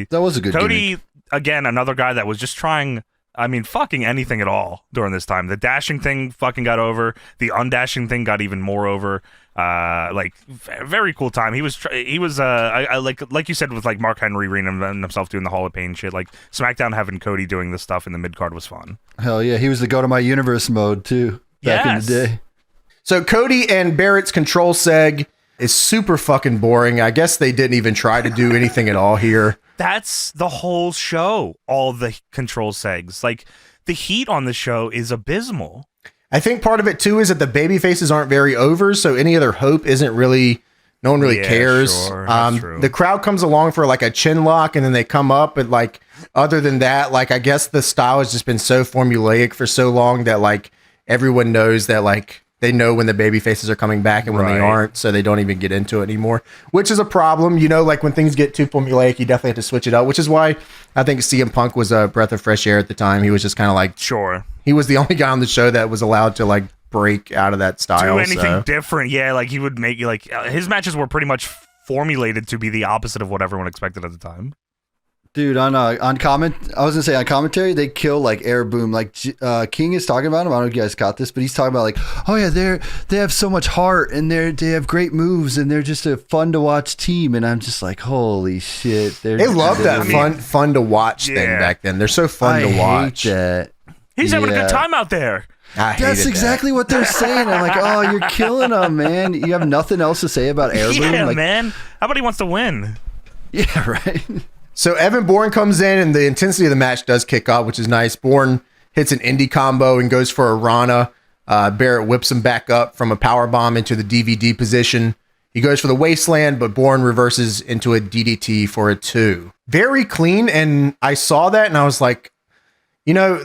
That was a good Cody, gimmick. again, another guy that was just trying, I mean, fucking anything at all during this time. The dashing thing fucking got over. The undashing thing got even more over. Very cool time. He was like you said, with like Mark Henry reinventing himself doing the Hall of Pain shit. Like SmackDown having Cody doing this stuff in the mid card was fun. Hell yeah, he was the go to my universe mode too back in the day. So Cody and Barrett's control seg is super fucking boring. I guess they didn't even try to do anything at all here. That's the whole show. All the control segs. Like the heat on the show is abysmal. I think part of it too is that the baby faces aren't very over, so any other hope isn't really. No one really cares. Sure, that's true. The crowd comes along for like a chin lock, and then they come up. But like, other than that, like I guess the style has just been so formulaic for so long that like everyone knows that like they know when the baby faces are coming back and when they aren't, so they don't even get into it anymore, which is a problem. You know, like when things get too formulaic, you definitely have to switch it up, which is why I think CM Punk was a breath of fresh air at the time. He was just kind of like, he was the only guy on the show that was allowed to like break out of that style. Do anything different. Yeah, like he would make like his matches were pretty much formulated to be the opposite of what everyone expected at the time. Dude, on commentary, they kill like Air Boom. Like King is talking about him. I don't know if you guys caught this, but he's talking about like, oh yeah, they have so much heart and they have great moves and they're just a fun to watch team. And I'm just like, holy shit, they love that fun to watch thing back then. They're so fun to watch. Hate that. He's having a good time out there. That's exactly what they're saying. I'm like, oh, you're killing them, man. You have nothing else to say about Air Boom? Yeah, like, man. How about he wants to win? Yeah, right. So Evan Bourne comes in, and the intensity of the match does kick up, which is nice. Bourne hits an indie combo and goes for a Rana. Barrett whips him back up from a powerbomb into the DVD position. He goes for the wasteland, but Bourne reverses into a DDT for a 2. Very clean, and I saw that, and I was like, you know,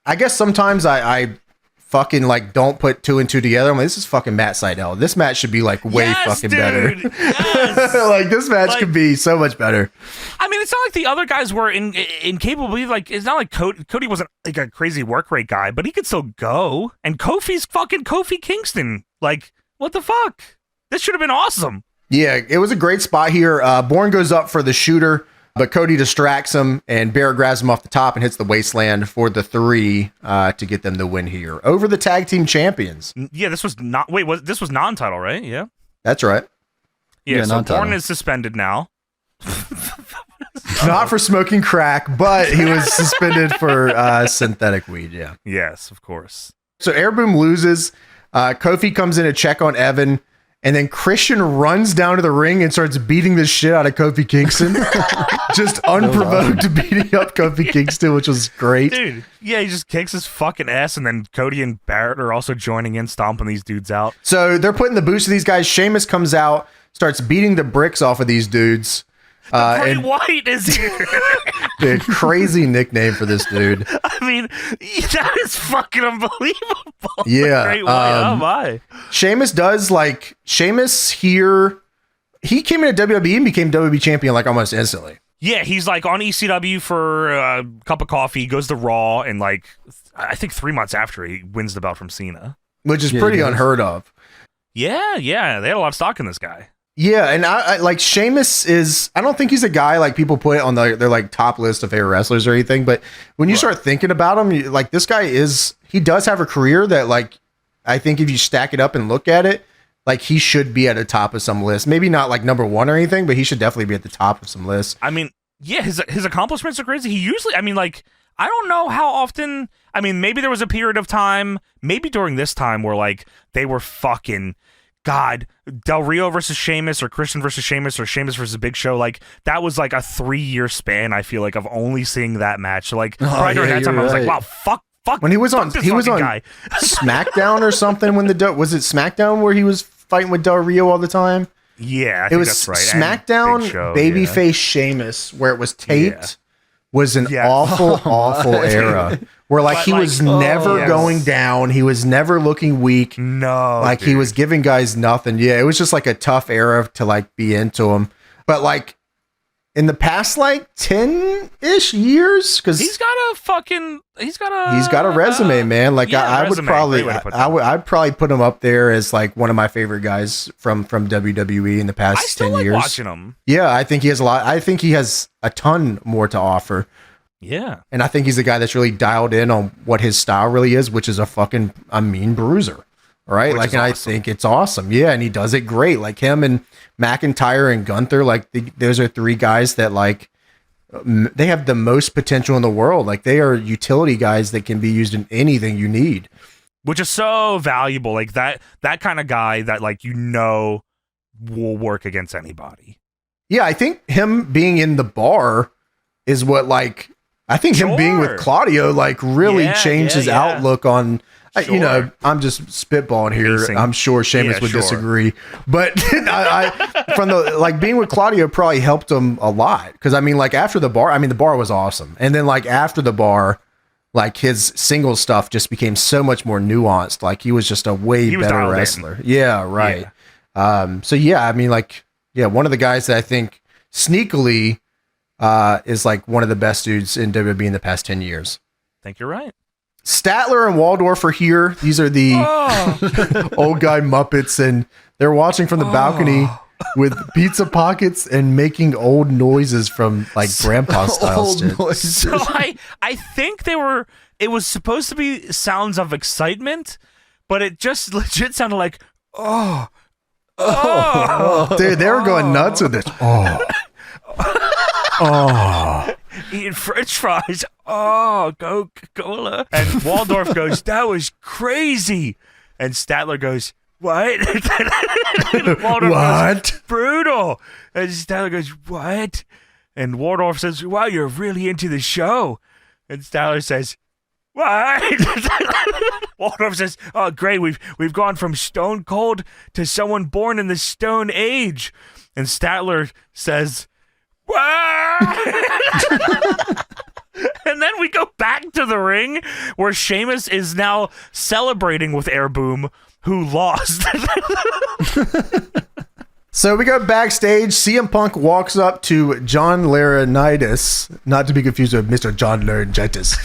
I guess sometimes I fucking like don't put 2 and 2 together. I'm like, this is fucking Matt Sydal. This match should be like way fucking better. Yes. Like this match could be so much better. I mean, it's not like the other guys were incapable. Like it's not like Cody wasn't like a crazy work rate guy, but he could still go. And Kofi's fucking Kofi Kingston. Like, what the fuck? This should have been awesome. Yeah, it was a great spot here. Bourne goes up for the shooter, but Cody distracts him, and Barrett grabs him off the top and hits the wasteland for the 3 to get them the win here over the tag team champions. Yeah, this was not. Wait, this was non-title, right? Yeah, that's right. Yeah, so Bourne is suspended now. Not for smoking crack, but he was suspended for synthetic weed. Yeah. Yes, of course. So Air Boom loses. Kofi comes in to check on Evan, And then Christian runs down to the ring and starts beating the shit out of Kofi Kingston. Just unprovoked beating up Kofi Kingston, which was great. Dude, yeah, he just kicks his fucking ass, and then Cody and Barrett are also joining in, stomping these dudes out. So they're putting the boost to these guys. Sheamus comes out, starts beating the bricks off of these dudes. Bray Wyatt is here. Dude, crazy nickname for this dude. I mean, that is fucking unbelievable. Yeah. Bray Wyatt, oh my. Sheamus here, he came into WWE and became WWE champion like almost instantly. Yeah, he's like on ECW for a cup of coffee, goes to Raw, and like, I think 3 months after he wins the belt from Cena. Which is pretty unheard of. Yeah, they had a lot of stock in this guy. Yeah, and I like Sheamus is, I don't think he's a guy like people put on their like top list of favorite wrestlers or anything, but when you start thinking about him, like this guy he does have a career that like, I think if you stack it up and look at it, like he should be at the top of some list. Maybe not like number one or anything, but he should definitely be at the top of some lists. I mean, yeah, his accomplishments are crazy. He usually, I mean, like, I don't know how often, I mean, maybe there was a period of time, maybe during this time where like they were fucking, God, Del Rio versus Sheamus or Christian versus Sheamus or Sheamus versus Big Show, like that was like a 3-year span, I feel like, of only seeing that match. So like right during that time, I was like, wow, fuck. When he was on SmackDown or something, when was it SmackDown where he was fighting with Del Rio all the time? Yeah, I think that's right. SmackDown babyface Sheamus, where it was taped, was an awful era. Where like he was never going down, he was never looking weak. No, like he was giving guys nothing. Yeah, it was just like a tough era to like be into him. But like in the past like 10-ish years, because he's got a resume, man. Like I'd probably put him up there as like one of my favorite guys from WWE in the past 10 years. Watching him. Yeah, I think he has a lot. I think he has a ton more to offer. Yeah. And I think he's a guy that's really dialed in on what his style really is, which is a mean bruiser. Right? Like, and awesome. I think it's awesome. Yeah. And he does it great. Like him and McIntyre and Gunther, like those are 3 guys that like, they have the most potential in the world. Like they are utility guys that can be used in anything you need. Which is so valuable. Like that kind of guy that like, will work against anybody. Yeah. I think him being in the bar is what like, I think him being with Claudio like really changed his outlook on, you know, I'm just spitballing here. I'm sure Sheamus would disagree, but I from the like being with Claudio probably helped him a lot. Cause I mean, like after the bar, I mean, the bar was awesome. And then like after the bar, like his single stuff just became so much more nuanced. Like he was just a way better wrestler. Yeah. Right. Yeah. So yeah, I mean like, yeah, one of the guys that I think sneakily, is like one of the best dudes in WWE in the past 10 years. I think you're right. Statler and Waldorf are here. These are the old guy Muppets, and they're watching from the balcony with pizza pockets and making old noises from like grandpa style shit. So I think it was supposed to be sounds of excitement, but it just legit sounded like, Dude, they were going nuts with this. Eating French fries. Coca-Cola. And Waldorf goes, that was crazy. And Statler goes, what? Waldorf goes, brutal. And Statler goes, what? And Waldorf says, wow, you're really into the show. And Statler says, what? Waldorf says, oh, great. We've gone from Stone Cold to someone born in the Stone Age. And Statler says, and then we go back to the ring where Sheamus is now celebrating with Air Boom, who lost. So we go backstage. CM Punk walks up to John Laurinaitis, not to be confused with Mr. John Laurinaitis.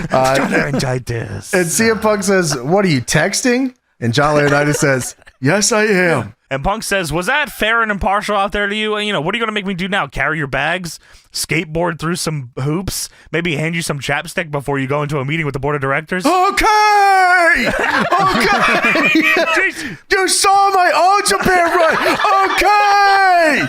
John Laurinaitis. And CM Punk says, what are you, texting? And John Laurinaitis says, yes, I am. And Punk says, was that fair and impartial out there to you? And, you know, what are you going to make me do now? Carry your bags? Skateboard through some hoops? Maybe hand you some chapstick before you go into a meeting with the board of directors? Okay! Okay! You saw my All Japan run! Okay!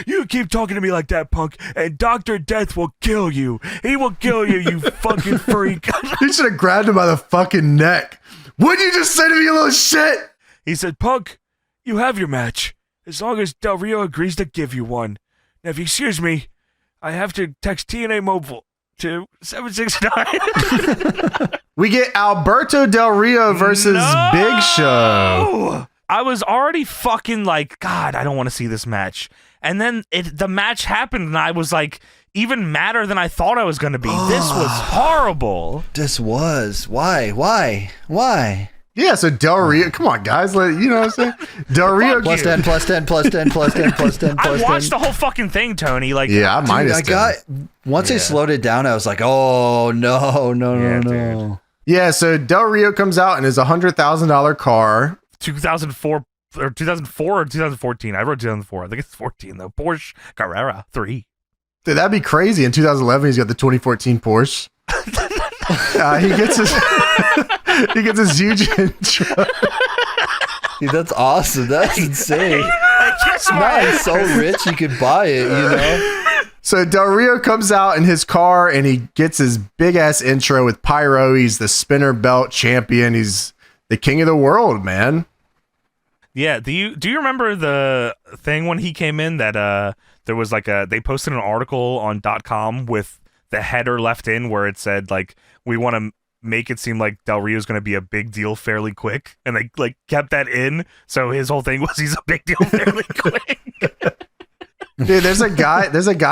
You keep talking to me like that, Punk, and Dr. Death will kill you. He will kill you, you fucking freak. He should have grabbed him by the fucking neck. What'd you just say to me, you little shit? He said, Punk, you have your match, as long as Del Rio agrees to give you one. Now, if you excuse me, I have to text TNA Mobile to 769. We get Alberto Del Rio versus Big Show. I was already fucking like, God, I don't want to see this match. And then the match happened, and I was like, even madder than I thought I was going to be. This was horrible. This was. Why? Yeah, so Del Rio, come on, guys. You know what I'm saying? Del Rio. Plus 10. I watched the whole fucking thing, Tony. Like, yeah, I minus 10. Once they slowed it down, I was like, oh, no. Yeah, so Del Rio comes out in his $100,000 car. 2004 or 2014. I wrote 2004. I think it's 14 though. Porsche Carrera 3. Dude, that'd be crazy. In 2011, he's got the 2014 Porsche. He gets his huge intro. Dude, that's awesome. That's insane. Man, he's so rich he could buy it, you know? So Del Rio comes out in his car and he gets his big ass intro with pyro. He's the spinner belt champion. He's the king of the world, man. Yeah, do you remember the thing when he came in that there was like they posted an article on .com with the header left in where it said like, we want to make it seem like Del Rio's going to be a big deal fairly quick, and they like kept that in, so his whole thing was he's a big deal fairly quick. Dude, there's a guy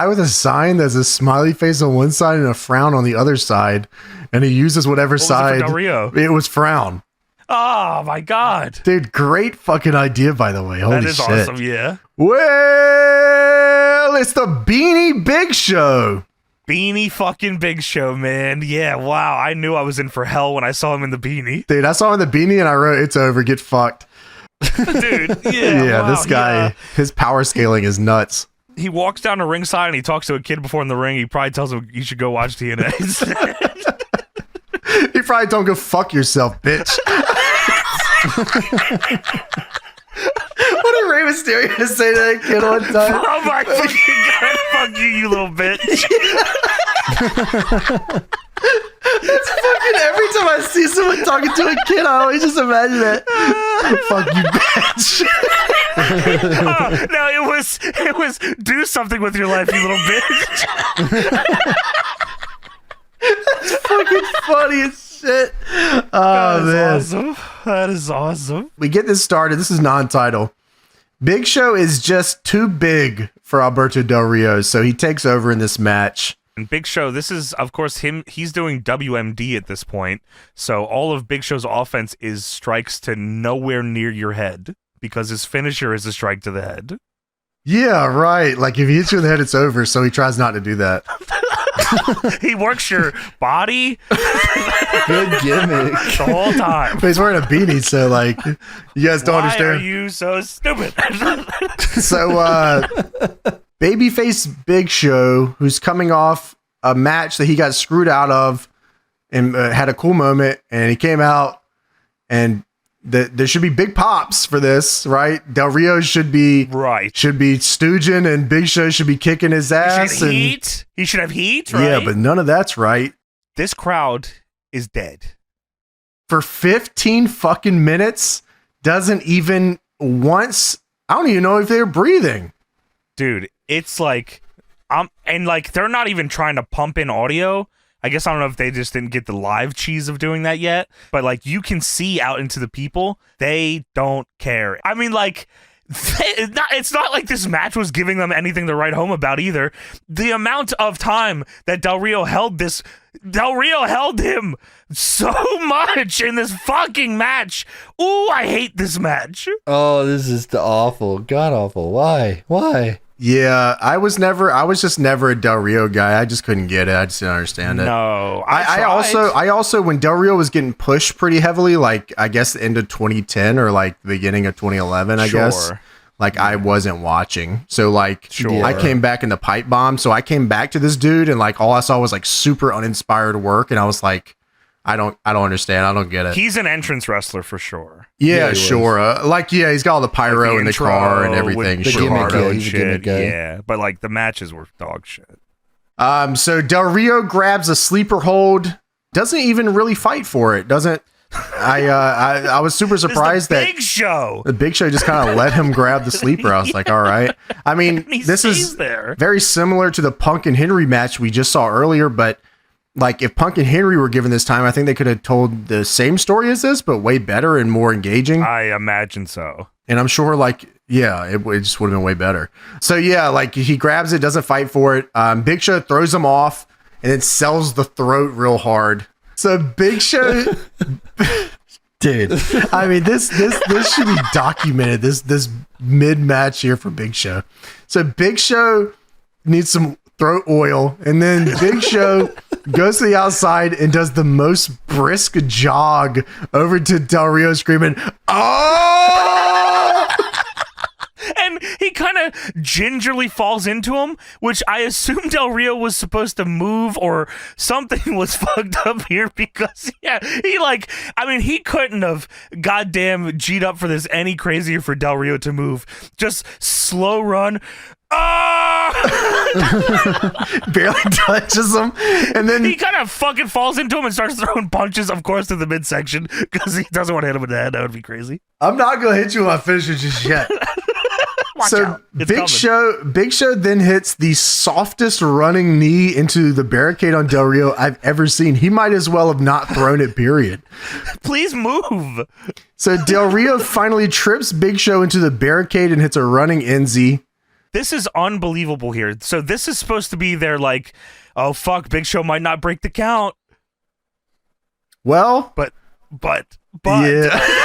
with a sign that's a smiley face on one side and a frown on the other side, and he uses whatever side. Del Rio? It was frown. Oh my god, dude, great fucking idea, by the way. Holy that is shit. Awesome. Yeah. Well, it's the Beanie Big Show. Beanie fucking Big Show, man. Yeah, wow. I knew I was in for hell when I saw him in the beanie. Dude, I saw him in the beanie and I wrote, it's over, get fucked. Dude, yeah. Yeah, wow, this guy, his power scaling is nuts. He walks down to ringside and he talks to a kid before in the ring. He probably tells him you should go watch TNA. He probably told him, go fuck yourself, bitch. What did Rey Mysterio say to that kid one time? Oh my fucking god, fuck you, you little bitch. It's fucking every time I see someone talking to a kid, I always just imagine that. Fuck you, bitch. No, it was do something with your life, you little bitch. That's fucking funny as shit. Oh, man. Awesome. That is awesome. We get this started. This is non-title. Big Show is just too big for Alberto Del Rio, so he takes over in this match. And Big Show, this is, of course, him. He's doing WMD at this point, so all of Big Show's offense is strikes to nowhere near your head, because his finisher is a strike to the head. Yeah, right. Like, if he hits you in the head, it's over, so he tries not to do that. He works your body. Good gimmick. The whole time. But he's wearing a beanie, so, like, you guys don't understand. Why are you so stupid? So, babyface Big Show, who's coming off a match that he got screwed out of and had a cool moment, and he came out, and there should be big pops for this, right? Del Rio should be stooging, and Big Show should be kicking his ass. He should have heat, right? Yeah, but none of that's right. This crowd is dead. For 15 fucking minutes, doesn't even once, I don't even know if they're breathing. Dude, it's like, and like, they're not even trying to pump in audio. I guess I don't know if they just didn't get the live cheese of doing that yet, but like, you can see out into the people, they don't care. I mean, like, it's not like this match was giving them anything to write home about either. The amount of time that Del Rio held him so much in this fucking match. Ooh, I hate this match. Oh, this is awful. God awful. Why? Yeah, I was just never a Del Rio guy. I just couldn't get it. I just didn't understand it. No, I also, when Del Rio was getting pushed pretty heavily, like, I guess the end of 2010 or like the beginning of 2011, I guess, like, I wasn't watching. So like, I came back in the pipe bomb. So I came back to this dude and like, all I saw was like super uninspired work. And I was like, I don't understand. I don't get it. He's an entrance wrestler for sure. Yeah, sure. He's got all the pyro in the car and everything. He's a gimmick guy. Yeah, but like, the matches were dog shit. So Del Rio grabs a sleeper hold, doesn't even really fight for it. Doesn't I was super surprised that Big Show. the Big Show just kind of let him grab the sleeper. I was like, all right. I mean, He this is stays there. very similar to the Punk and Henry match we just saw earlier, but like if Punk and Henry were given this time, I think they could have told the same story as this, but way better and more engaging. I imagine so. And I'm sure it just would have been way better. So yeah, like he grabs it, doesn't fight for it. Big Show throws him off and then sells the throat real hard. So Big Show, dude, I mean, this should be documented. This mid match here for Big Show. So Big Show needs some throat oil, and then Big Show goes to the outside and does the most brisk jog over to Del Rio, screaming, "Oh!" And he kind of gingerly falls into him, which I assume Del Rio was supposed to move or something was fucked up here because, he couldn't have goddamn G'd up for this any crazier for Del Rio to move. Just slow run. Barely touches him, and then He kind of fucking falls into him and starts throwing punches, of course, to the midsection because he doesn't want to hit him in the head. That would be crazy. I'm not gonna hit you with my finisher just yet. Watch out. It's Big Show then hits the softest running knee into the barricade on Del Rio I've ever seen. He might as well have not thrown it, period. Please move. So Del Rio finally trips Big Show into the barricade and hits a running NZ. This is unbelievable here. So this is supposed to be their oh fuck, Big Show might not break the count. Well, But yeah.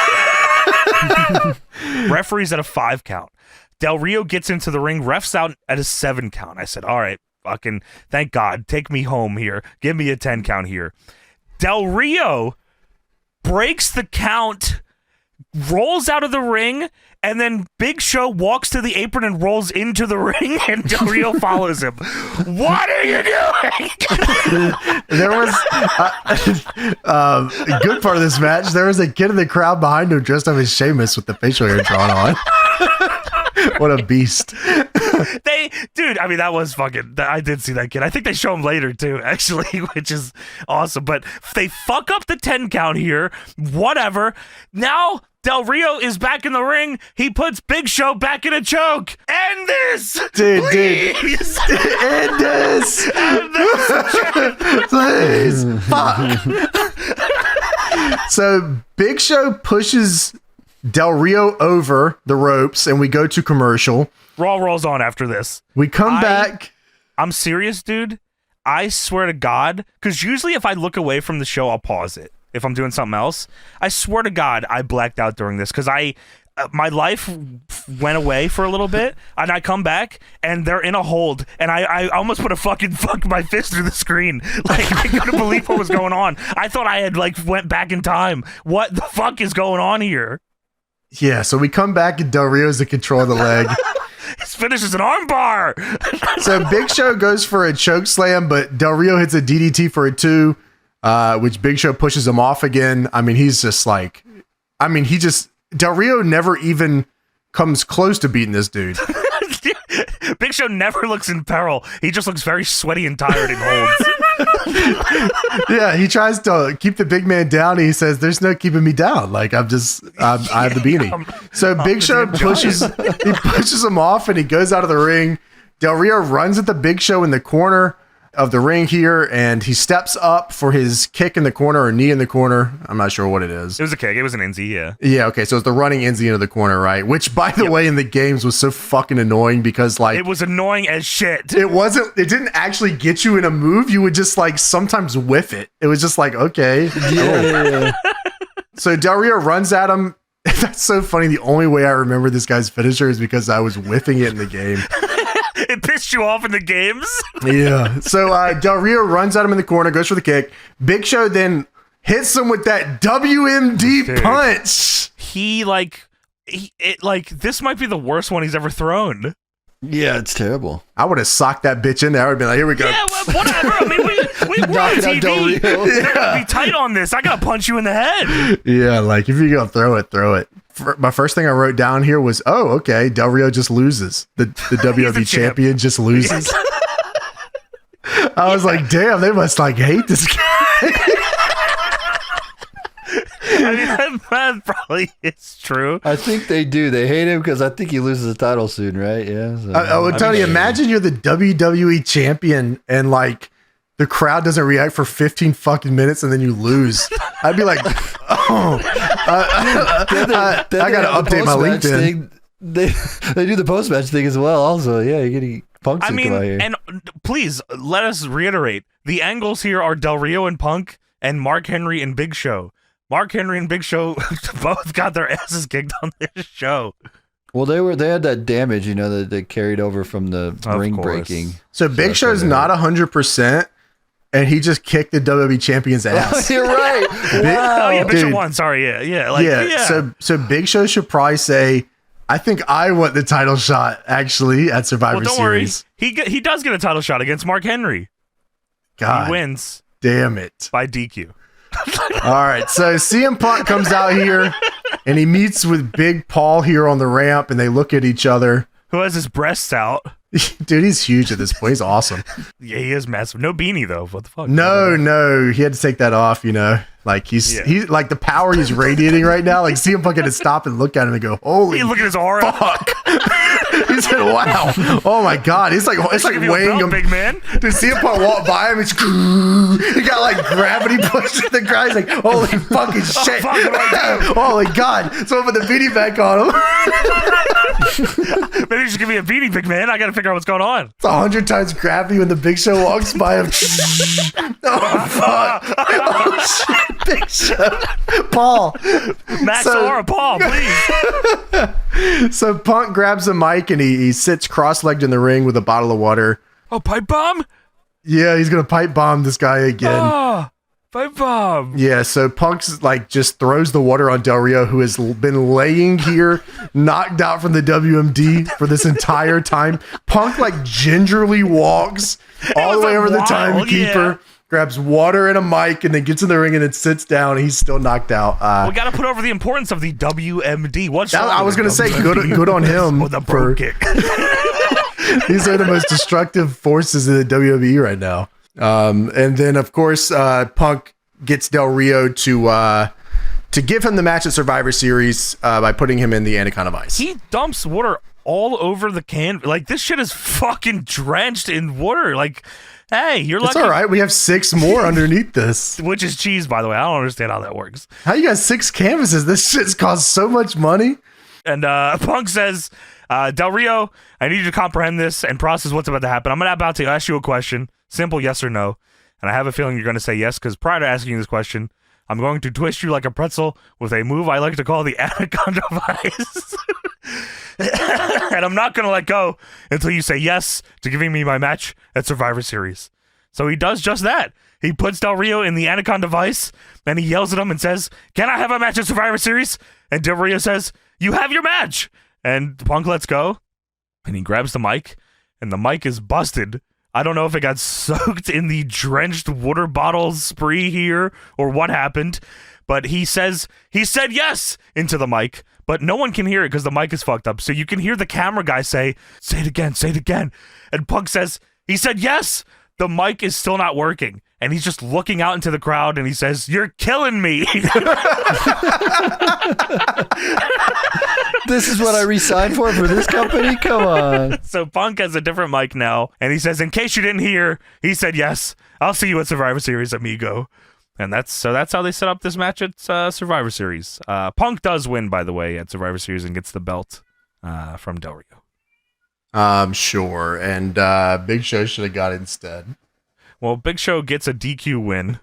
referee's at a 5 count. Del Rio gets into the ring, ref's out at a 7 count. I said, all right, fucking thank God. Take me home here. Give me a 10 count here. Del Rio breaks the count, rolls out of the ring, and then Big Show walks to the apron and rolls into the ring, and Del Rio follows him. What are you doing? There was a good part of this match. There was a kid in the crowd behind him dressed up as Sheamus with the facial hair drawn on. What a beast. That was fucking, I did see that kid. I think they show him later too, actually, which is awesome. But they fuck up the 10 count here. Whatever. Now Del Rio is back in the ring. He puts Big Show back in a choke. End this! Please! End this! End this! Please! Fuck! So Big Show pushes Del Rio over the ropes and we go to commercial. Raw rolls on after this. We come back. I'm serious, dude. I swear to God, because usually if I look away from the show, I'll pause it if I'm doing something else. I swear to God, I blacked out during this because my life went away for a little bit, and I come back, and they're in a hold, and I almost put my fist through the screen. Like, I couldn't believe what was going on. I thought I had, went back in time. What the fuck is going on here? Yeah, so we come back, and Del Rio's in control of the leg. His finish is an armbar. So Big Show goes for a choke slam, but Del Rio hits a DDT for a 2, which Big Show pushes him off again. I mean, Del Rio never even comes close to beating this dude. Big Show never looks in peril. He just looks very sweaty and tired in holds. Yeah, he tries to keep the big man down. And he says, "There's no keeping me down. Like I have the beanie." So Big Show pushes him off, and he goes out of the ring. Del Rio runs at the Big Show in the corner of the ring here, and he steps up for his kick in the corner or knee in the corner. I'm not sure what it is. It was a kick. It was an NZ, yeah. Yeah, okay, so it's the running NZ into the corner, right? Which, by the way, in the games was so fucking annoying because, it was annoying as shit. It didn't actually get you in a move. You would just, sometimes whiff it. It was just okay. Yeah. So Del Rio runs at him. That's so funny. The only way I remember this guy's finisher is because I was whiffing it in the game. It pissed you off in the games? Yeah. So Del Rio runs at him in the corner, goes for the kick. Big Show then hits him with that WMD punch. This might be the worst one he's ever thrown. Yeah, it's terrible. I would have socked that bitch in there. I would have been like, here we go. Yeah, whatever. I mean, we're on TV. They're going to be tight on this. I got to punch you in the head. Yeah, if you're going to throw it. My first thing I wrote down here was, oh, okay, Del Rio just loses. The WWE champion just loses. I was like, damn, they must hate this guy. mean, that probably is true. I think they do. They hate him because I think he loses the title soon, right? Yeah. So. I would tell you, imagine you're the WWE champion and like the crowd doesn't react for 15 fucking minutes and then you lose. I'd be like, oh, I got to update my LinkedIn. Thing, they do the post-match thing as well. Also, yeah, you're getting Punk. I mean, and please let us reiterate: the angles here are Del Rio and Punk, and Mark Henry and Big Show. Mark Henry and Big Show both got their asses kicked on this show. Well, they had that damage, that they carried over from the ring breaking. So Big Show's not 100%. And he just kicked the WWE champion's ass. You're right. Wow. Oh, yeah, Big Show won. Sorry, yeah. So Big Show should probably say, I think I want the title shot, actually, at Survivor Series. Worry. He does get a title shot against Mark Henry. God. He wins. Damn it. By DQ. All right, so CM Punk comes out here, and he meets with Big Paul here on the ramp, and they look at each other. Who has his breasts out. Dude, he's huge at this point. He's awesome. Yeah, he is massive. No beanie though. What the fuck? No, he had to take that off. Like he's like the power he's radiating right now. Like CM Punk had to stop and look at him and go, "Holy!" Look at his aura. Fuck. He said, "Wow, oh my god!" It's like weighing him. Big man. Did CM Punk walk by him? He got like gravity pushed the guy. He's like, "Holy fucking shit! Holy god!" So I put the beanie back on him. Maybe you should give me a beanie, big man. I gotta figure out what's going on. It's 100 times gravity when the Big Show walks by him. Oh fuck! Oh shit! Big Show. Paul. Max Aura, Paul, please. So Punk grabs a mic and he sits cross-legged in the ring with a bottle of water. Oh, pipe bomb? Yeah, he's gonna pipe bomb this guy again. Oh, pipe bomb. Yeah, so Punk's like just throws the water on Del Rio, who has been laying here, knocked out from the WMD for this entire time. Punk like gingerly walks all the way over the timekeeper. Grabs water and a mic and then gets in the ring and then sits down. And he's still knocked out. We got to put over the importance of the WMD. I was going to say good on him. With a bro kick. These are the most destructive forces in the WWE right now. And then, of course, Punk gets Del Rio to give him the match at Survivor Series by putting him in the Anaconda Vice. He dumps water all over the can. Like, this shit is fucking drenched in water. Like... Hey, you're lucky. It's all right. We have 6 more underneath this. Which is cheese, by the way. I don't understand how that works. How you got 6 canvases? This shit's cost so much money. And Punk says, Del Rio, I need you to comprehend this and process what's about to happen. I'm about to ask you a question. Simple yes or no. And I have a feeling you're going to say yes, because prior to asking you this question, I'm going to twist you like a pretzel with a move I like to call the Anaconda Vice. And I'm not going to let go until you say yes to giving me my match at Survivor Series. So he does just that. He puts Del Rio in the Anaconda Vice, and he yells at him and says, "Can I have a match at Survivor Series?" And Del Rio says, "You have your match." And Punk lets go, and he grabs the mic, and the mic is busted. I don't know if it got soaked in the drenched water bottle spree here or what happened, but he said yes into the mic, but no one can hear it because the mic is fucked up. So you can hear the camera guy say it again. And Punk says, he said yes. The mic is still not working. And he's just looking out into the crowd and he says, "You're killing me." This is what I re-signed for this company? Come on. So Punk has a different mic now. And he says, in case you didn't hear, he said yes. I'll see you at Survivor Series, amigo. And that's how they set up this match at Survivor Series. Punk does win, by the way, at Survivor Series and gets the belt from Del Rio. Sure. And Big Show should have got it instead. Well, Big Show gets a DQ win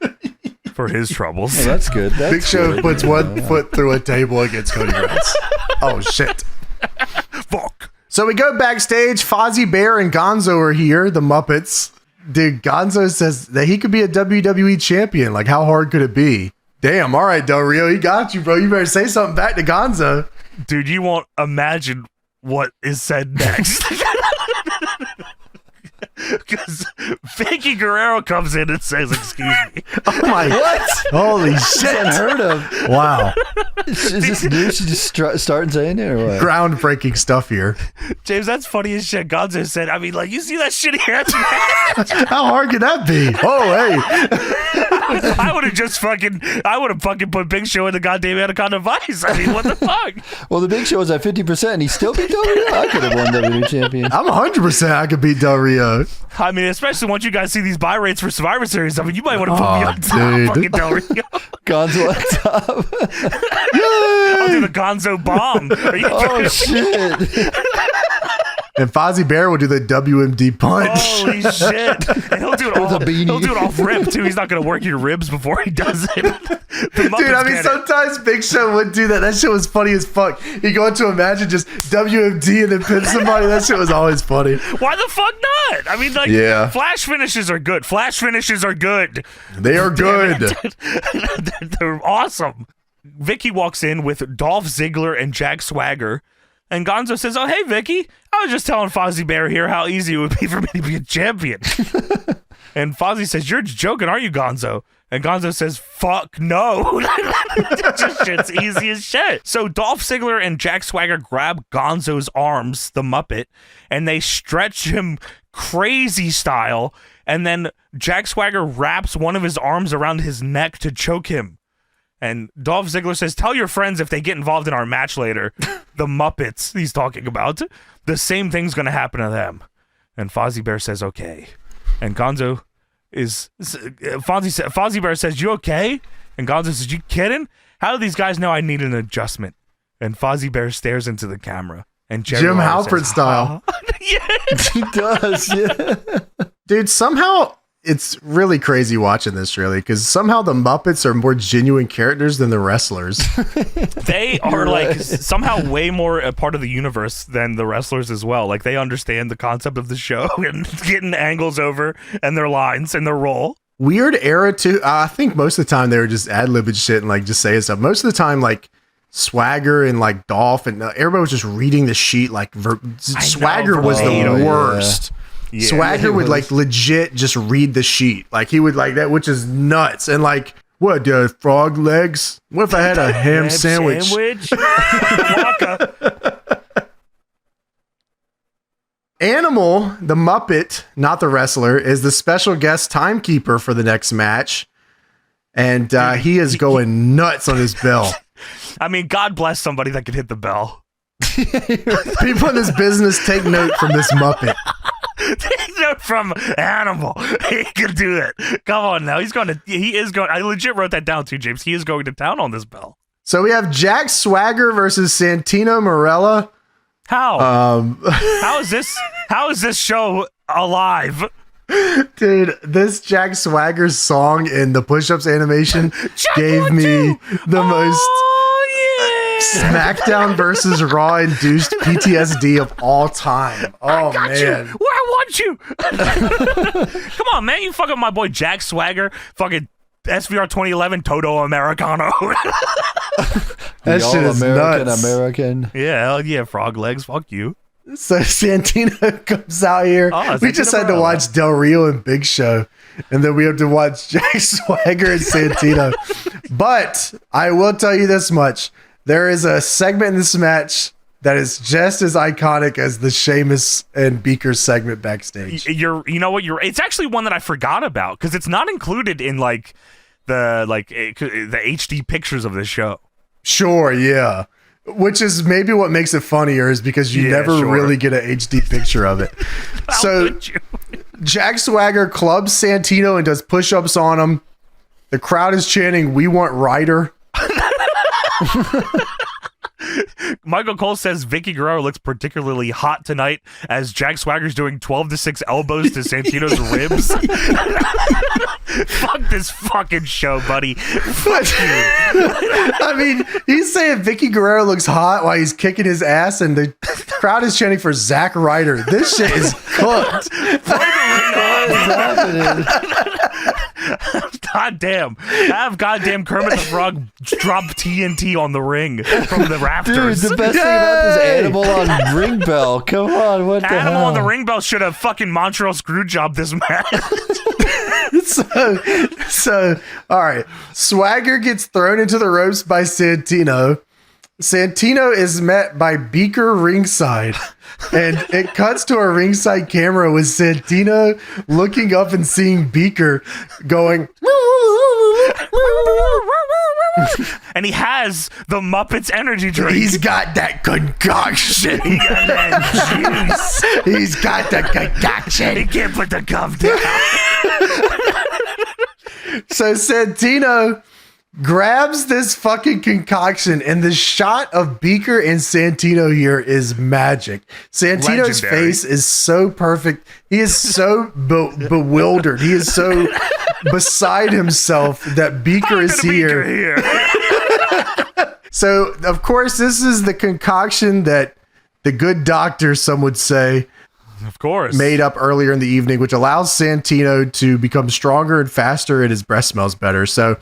for his troubles. Oh, that's good. Big Show puts one foot through a table against Cody Rhodes. Oh, shit. Fuck. So we go backstage. Fozzie Bear and Gonzo are here, the Muppets. Dude, Gonzo says that he could be a WWE champion. Like, how hard could it be? Damn, all right, Del Rio, he got you, bro. You better say something back to Gonzo. Dude, you won't imagine what is said next. Because Vicky Guerrero comes in and says, "Excuse me." Oh my! What? Holy shit! Unheard of. Wow. Is this new? She just starting saying it or what? Groundbreaking stuff here. James, that's funny as shit. Gonzo said, I mean, like, you see that shit here? How hard could that be? Oh, hey. I would have fucking put Big Show in the goddamn Anaconda Vice. I mean, what the fuck? Well, the Big Show was at 50%, and he still beat Del Rio. I could have won WWE Champion. I'm 100% I could beat Del Rio. I mean, especially once you guys see these buy rates for Survivor Series. I mean, you might want to put me on top, fucking Del Rio. Gonzo on top. I'll do the Gonzo bomb. Oh, shit. And Fozzie Bear will do the WMD punch. Holy shit. And he'll do it off rib, too. He's not going to work your ribs before he does it. Dude, I mean, sometimes Big Show would do that. That shit was funny as fuck. He'd go into a match and just WMD and then pin somebody. That shit was always funny. Why the fuck not? I mean, like, yeah. Flash finishes are good. Flash finishes are good. They are good. They're awesome. Vicky walks in with Dolph Ziggler and Jack Swagger. And Gonzo says, "Oh, hey, Vicky. I was just telling Fozzie Bear here how easy it would be for me to be a champion." And Fozzie says, "You're joking, aren't you, Gonzo?" And Gonzo says, "Fuck no." Just shit's easy as shit. So Dolph Ziggler and Jack Swagger grab Gonzo's arms, the Muppet, and they stretch him crazy style. And then Jack Swagger wraps one of his arms around his neck to choke him. And Dolph Ziggler says, "Tell your friends if they get involved in our match later, the Muppets he's talking about, the same thing's going to happen to them." And Fozzie Bear says, "Okay." And Gonzo Fozzie Bear says, "You okay?" And Gonzo says, "You kidding? How do these guys know I need an adjustment?" And Fozzie Bear stares into the camera. And Jerry Jim Lawler Halpert says, style. Yeah. He does, yeah. Dude, somehow it's really crazy watching this, really, because somehow the Muppets are more genuine characters than the wrestlers. They are like somehow way more a part of the universe than the wrestlers as well. Like they understand the concept of the show and getting angles over and their lines and their role. Weird era too. I think most of the time they were just ad-libbing shit and like just saying stuff. Most of the time, like Swagger and like Dolph and everybody was just reading the sheet. Like Swagger was the worst. Yeah. Yeah, Swagger would like legit just read the sheet. Like he would like that, which is nuts. And like, what, frog legs? What if I had a ham sandwich? Animal, the Muppet, not the wrestler, is the special guest timekeeper for the next match. And he is going nuts on his bell. I mean, God bless somebody that could hit the bell. People in this business take note from this Muppet. Take note from Animal. He can do it. Come on now. He is going. I legit wrote that down too, James. He is going to town on this bell. So we have Jack Swagger versus Santino Marella. How? How is this show alive? Dude, this Jack Swagger song in the push-ups animation gave me the most SmackDown versus Raw induced PTSD of all time. Oh, man. Where I want you. Come on, man. You fucking my boy Jack Swagger. Fucking SVR 2011 Toto Americano. That shit is nuts. American. Yeah, hell yeah, frog legs. Fuck you. So Santino comes out here. We just had to watch Del Rio and Big Show, and then we have to watch Jack Swagger and Santino. But I will tell you this much. There is a segment in this match that is just as iconic as the Sheamus and Beaker segment backstage. It's actually one that I forgot about because it's not included in like the HD pictures of the show. Sure, yeah. Which is maybe what makes it funnier is because you never really get an HD picture of it. So Jack Swagger clubs Santino and does push-ups on him. The crowd is chanting, "We want Ryder." Michael Cole says Vicky Guerrero looks particularly hot tonight as Jack Swagger's doing 12-6 elbows to Santino's ribs. Fuck this fucking show, buddy. Fuck you. I mean, he's saying Vicky Guerrero looks hot while he's kicking his ass, and the crowd is chanting for Zack Ryder. This shit is cooked. God damn. Have goddamn Kermit the Frog drop TNT on the ring from the rafters. Dude, the best thing about this Animal on ring bell. Come on, what the hell? Animal on the ring bell should have fucking Montreal Screwjob this match. So, all right. Swagger gets thrown into the ropes by Santino. Santino is met by Beaker ringside, and it cuts to a ringside camera with Santino looking up and seeing Beaker going And he has the Muppets energy drink. He's got that concoction. He got that juice. He's got the concoction. He can't put the cup down. So Santino grabs this fucking concoction, and the shot of Beaker and Santino here is magic. Santino's Legendary. face is so perfect. He is so bewildered. He is so beside himself that Beaker is here. So, of course, this is the concoction that the good doctor, some would say, Of course. made up earlier in the evening, which allows Santino to become stronger and faster, and his breath smells better. So,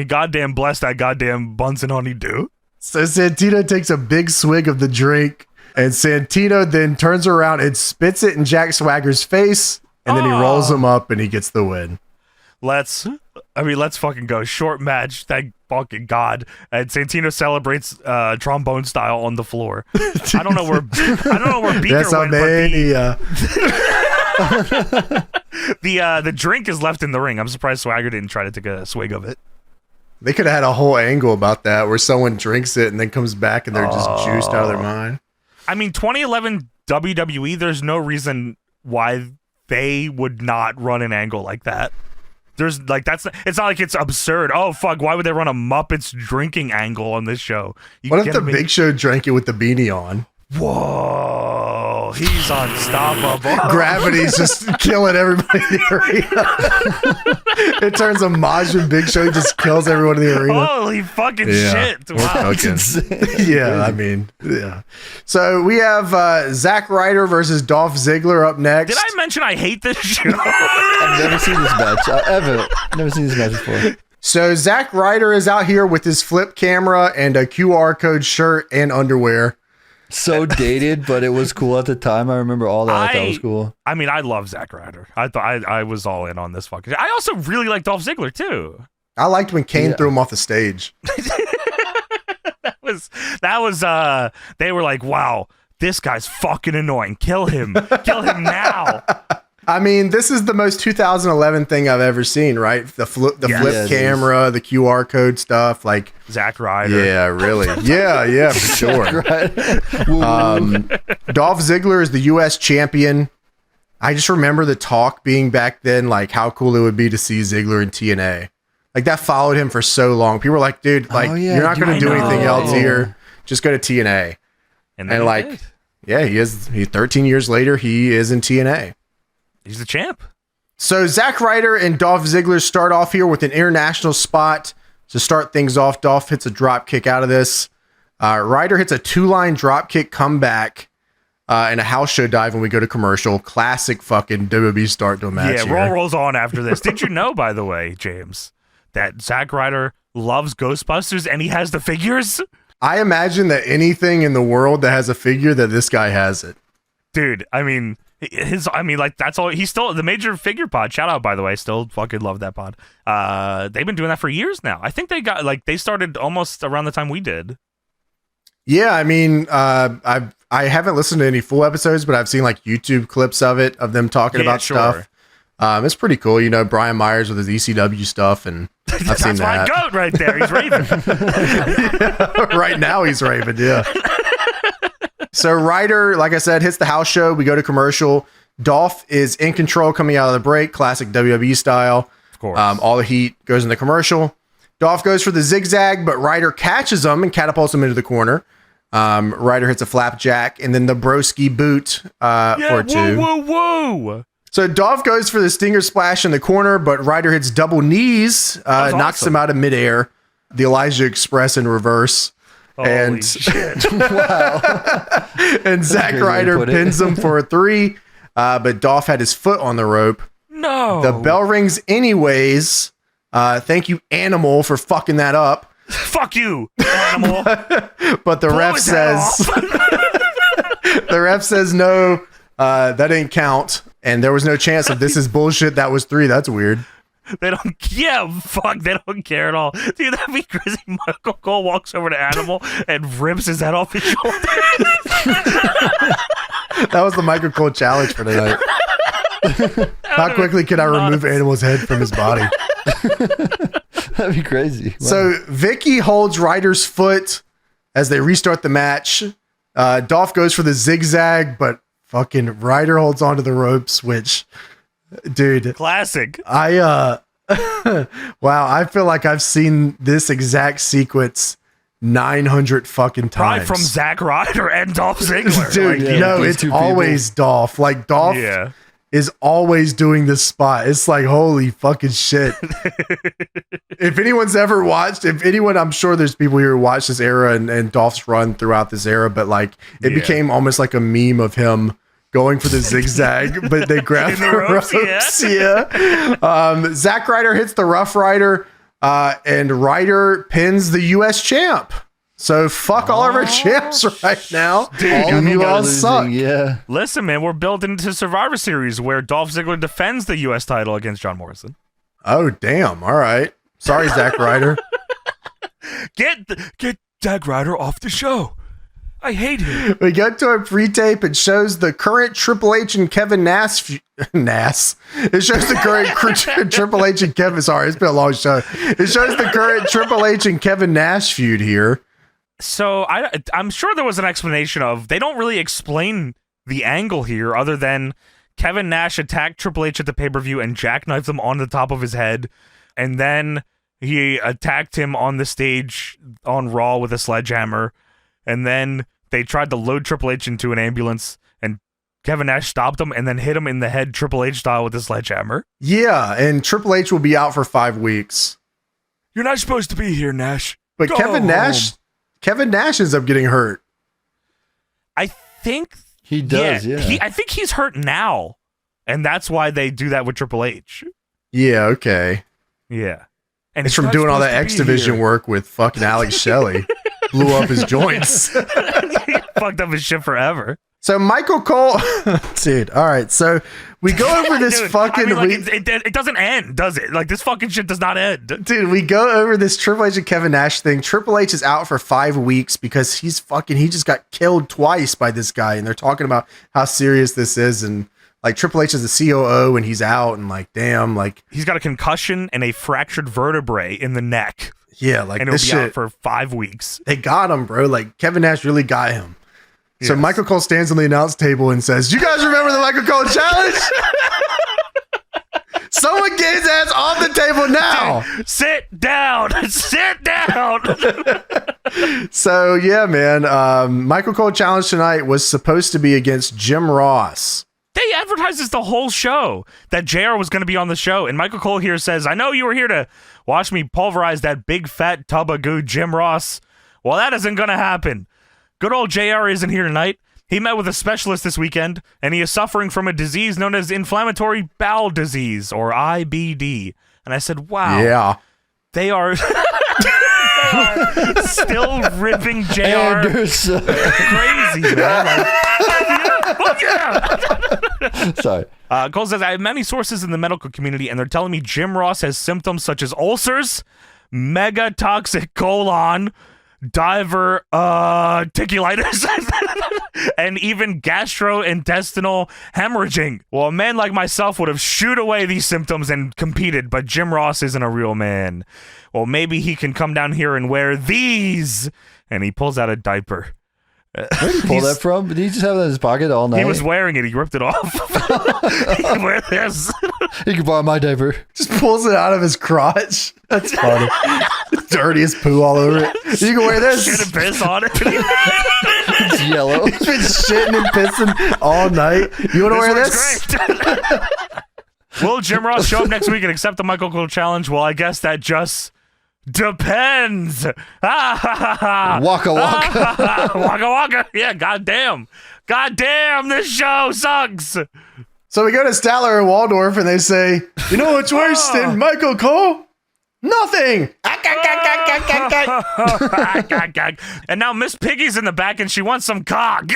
goddamn bless that goddamn Bunsen honeydew. So Santino takes a big swig of the drink, and Santino then turns around and spits it in Jack Swagger's face, and then he rolls him up and he gets the win. Let's fucking go. Short match, thank fucking God. And Santino celebrates trombone style on the floor. I don't know where Beaker went, but the drink is left in the ring. I'm surprised Swagger didn't try to take a swig of it. They could have had a whole angle about that where someone drinks it and then comes back and they're just juiced out of their mind. I mean, 2011 WWE, there's no reason why they would not run an angle like that. There's like, it's not like it's absurd. Oh, fuck, why would they run a Muppets drinking angle on this show? What if the Big Show drank it with the beanie on? Whoa, he's unstoppable. Gravity's just killing everybody in the arena. It turns a Majin Big Show, he just kills everyone in the arena. Holy fucking shit. Wow. Yeah, I mean, yeah. So we have Zack Ryder versus Dolph Ziggler up next. Did I mention I hate this show? I've never seen this match. Never seen this match before. So Zack Ryder is out here with his flip camera and a QR code shirt and underwear. So dated, but it was cool at the time. I remember all that. I thought it was cool. I mean, I love Zack Ryder. I thought I was all in on this fucking. I also really like Dolph Ziggler too. I liked when Kane threw him off the stage. That was they were like, wow, this guy's fucking annoying. Kill him. Kill him now. I mean, this is the most 2011 thing I've ever seen, right? The flip camera, the QR code stuff, like Zack Ryder. Yeah, really. Yeah, for sure. Dolph Ziggler is the U.S. champion. I just remember the talk being back then, like how cool it would be to see Ziggler in TNA. Like that followed him for so long. People were like, dude, like you're not going to do anything else here. Just go to TNA. And like, did. Yeah, he 13 years later, he is in TNA. He's the champ. So Zack Ryder and Dolph Ziggler start off here with an international spot. To start things off, Dolph hits a drop kick out of this. Ryder hits a 2-line drop kick comeback and a house show dive when we go to commercial. Classic fucking WWE start to a match. Yeah, Raw rolls on after this. Did you know, by the way, James, that Zack Ryder loves Ghostbusters and he has the figures? I imagine that anything in the world that has a figure, that this guy has it. Dude, I mean, that's all. He's still the major figure pod. Shout out, by the way. Still fucking love that pod. They've been doing that for years now. I think they started almost around the time we did. Yeah, I mean, I haven't listened to any full episodes, but I've seen like YouTube clips of them talking about stuff. It's pretty cool. You know, Brian Myers with his ECW stuff, and I've seen that. That's my goat right there. He's Raven. Yeah, right now he's Raven. Yeah. So Ryder, like I said, hits the house show. We go to commercial. Dolph is in control coming out of the break, classic WWE style. Of course. All the heat goes in the commercial. Dolph goes for the zigzag, but Ryder catches him and catapults him into the corner. Ryder hits a flapjack and then the broski boot for a 2. Whoa. So Dolph goes for the stinger splash in the corner, but Ryder hits double knees, knocks him out of midair. The Elijah Express in reverse. Holy shit. Wow. And Zack Ryder pins him for a 3, but Dolph had his foot on the rope. No. The bell rings anyways. Thank you, Animal, for fucking that up. Fuck you, Animal. But the ref says the ref says no, that didn't count, and there was no chance of this is bullshit. That was 3. That's weird. They don't care at all. Dude, that'd be crazy. Michael Cole walks over to Animal and rips his head off his shoulder. That was the Michael Cole challenge for tonight. How quickly can I remove Animal's head from his body? That'd be crazy. Wow. So Vicky holds Ryder's foot as they restart the match. Dolph goes for the zigzag, but fucking Ryder holds onto the ropes, which, dude, Classic. wow, I feel like I've seen this exact sequence 900 fucking times. Probably from Zack Ryder and Dolph Ziggler. Dude, yeah, no, these it's two always Dolph. Like, Dolph is always doing this spot. It's like, holy fucking shit. If anyone's ever watched, I'm sure there's people here who watch this era and Dolph's run throughout this era, but like, it became almost like a meme of him going for the zigzag, but they grab the ropes. Yeah. Zack Ryder hits the Rough Rider, and Ryder pins the U.S. champ. So fuck all of our champs right now. Dude, you all suck. Yeah. Listen, man, we're building into Survivor Series where Dolph Ziggler defends the U.S. title against John Morrison. Oh, damn. All right. Sorry, Zack Ryder. Get Zack Ryder off the show. I hate him. We go to a pre-tape. It shows the current Triple H and Kevin Nash. It shows the current Triple H and Kevin. Sorry, it's been a long show. It shows the current Triple H and Kevin Nash feud here. So I'm sure there was an explanation of, they don't really explain the angle here other than Kevin Nash attacked Triple H at the pay-per-view and jackknifed him on the top of his head. And then he attacked him on the stage on Raw with a sledgehammer. And then they tried to load Triple H into an ambulance and Kevin Nash stopped him and then hit him in the head Triple H style with a sledgehammer. Yeah, and Triple H will be out for 5 weeks. You're not supposed to be here, Nash. But Go Kevin Nash ends up getting hurt. I think He does, yeah. I think he's hurt now. And that's why they do that with Triple H. Yeah, okay. Yeah. And It's he's from not doing all supposed that to X be Division here. work with fucking Alex Shelley. Blew up his joints. He fucked up his shit forever. So Michael Cole, dude. All right, so we go over this Dude, fucking. I mean, like, it doesn't end, does it? Like, this fucking shit does not end. Dude, we go over this Triple H and Kevin Nash thing. Triple H is out for 5 weeks because he just got killed twice by this guy, and they're talking about how serious this is, and like Triple H is the COO and he's out, and like, damn, like He's got a concussion and a fractured vertebrae in the neck, yeah, like and he'll this be shit. out for 5 weeks. They got him, bro. Like Kevin Nash really got him. So Yes. Michael Cole stands on the announce table and says, "You guys remember the Michael Cole challenge? Someone get his ass off the table now." Sit down. Sit down. So yeah, man. Michael Cole challenge tonight was supposed to be against Jim Ross. They advertised this the whole show that JR was going to be on the show. And Michael Cole here says, "I know you were here to watch me pulverize that big fat tub of goo, Jim Ross. Well, that isn't going to happen. Good old JR isn't here tonight. He met with a specialist this weekend, and he is suffering from a disease known as inflammatory bowel disease, or IBD." And I said, wow. Yeah. They are still ripping JR Anderson. crazy, man. Like, yeah. Sorry. Cole says, "I have many sources in the medical community, and they're telling me Jim Ross has symptoms such as ulcers, mega toxic colon, diverticulitis, and even gastrointestinal hemorrhaging. Well, a man like myself would have shooed away these symptoms and competed, but Jim Ross isn't a real man. Well, maybe he can come down here and wear these." And he pulls out a diaper. Where did he pull that from? Did he just have that in his pocket all night? He was wearing it. He ripped it off. He can wear this. He could borrow my diaper. Just pulls it out of his crotch. That's funny. Dirtiest poo all over it. You can wear this. Shit and piss on it. It's yellow. He's been shitting and pissing all night. You want to wear this? Great. Will Jim Ross show up next week and accept the Michael Cole challenge? Well, I guess that just depends. Waka waka. Waka waka. Yeah, goddamn. Goddamn, this show sucks. So we go to Statler and Waldorf and they say, "You know what's worse than Michael Cole? Nothing." And now Miss Piggy's in the back and she wants some cock.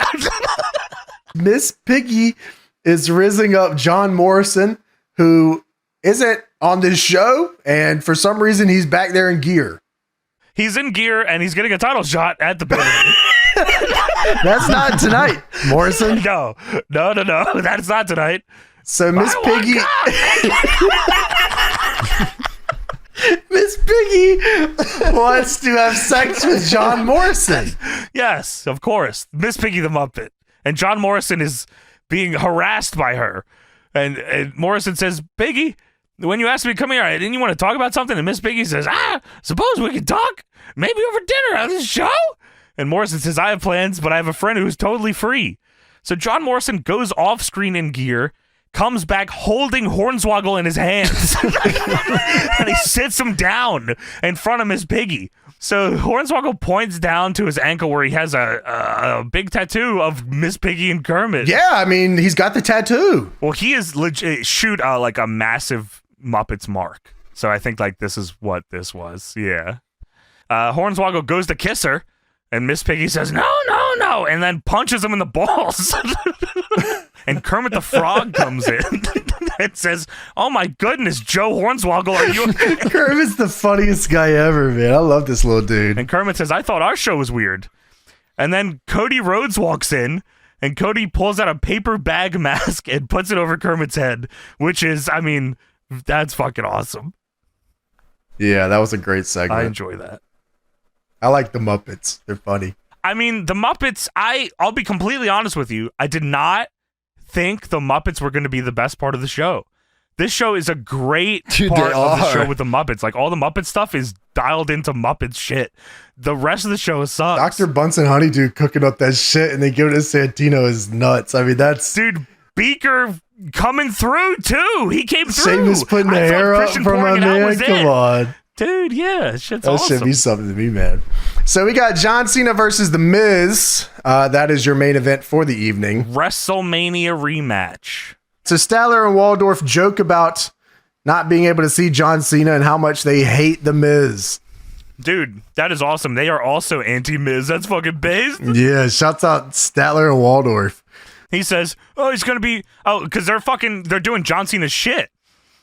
Miss Piggy is rizzing up John Morrison, who isn't on this show, and for some reason he's back there in gear. He's in gear and he's getting a title shot at the pay-per-view. That's not tonight, Morrison. No, that's not tonight. So Miss Piggy, Miss Piggy wants to have sex with John Morrison. Yes, of course. Miss Piggy the Muppet. And John Morrison is being harassed by her. And Morrison says, Piggy, when you asked me to come here, didn't you want to talk about something? And Miss Piggy says, suppose we could talk? Maybe over dinner at this show? And Morrison says, I have plans, but I have a friend who's totally free. So John Morrison goes off screen in gear, comes back holding Hornswoggle in his hands. And he sits him down in front of Miss Piggy. So Hornswoggle points down to his ankle where he has a big tattoo of Miss Piggy and Kermit. Yeah, I mean, he's got the tattoo. Well, he is legit shoot like a massive Muppets mark. So I think like this is what this was. Yeah. Hornswoggle goes to kiss her, and Miss Piggy says, no, and then punches him in the balls. And Kermit the Frog comes in and says, oh my goodness, Joe Hornswoggle, are you okay? Kermit's the funniest guy ever, man. I love this little dude. And Kermit says, I thought our show was weird. And then Cody Rhodes walks in, and Cody pulls out a paper bag mask and puts it over Kermit's head, which is, I mean, that's fucking awesome. Yeah, that was a great segment. I enjoy that. I like the Muppets. They're funny. I mean, the Muppets, I'll be completely honest with you. I did not think the Muppets were going to be the best part of the show. This show is a great part of the show with the Muppets. Like, all the Muppet stuff is dialed into Muppets shit. The rest of the show sucks. Dr. Bunsen Honeydew cooking up that shit and they give it to Santino is nuts. I mean, that's... Dude, Beaker coming through, too. He came through. Seamus putting the hair up for my man. Come on. Dude, yeah, shit's that awesome. That should be something to me, man. So we got John Cena versus The Miz. That is your main event for the evening. WrestleMania rematch. So Statler and Waldorf joke about not being able to see John Cena and how much they hate The Miz. Dude, that is awesome. They are also anti-Miz. That's fucking based. Yeah, shouts out Statler and Waldorf. He says, oh, he's going to be... Oh, because they're doing John Cena's shit.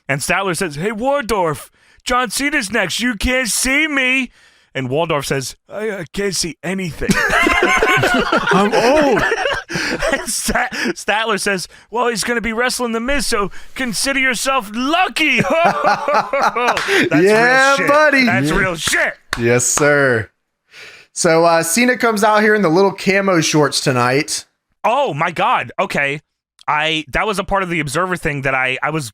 And Statler says, hey, Waldorf, John Cena's next. You can't see me. And Waldorf says, I can't see anything. I'm old. And Statler says, well, he's going to be wrestling The Miz, so consider yourself lucky. That's yeah, real shit. Buddy. That's real shit. Yes, sir. So Cena comes out here in the little camo shorts tonight. Oh, my God. Okay. That was a part of the Observer thing that I was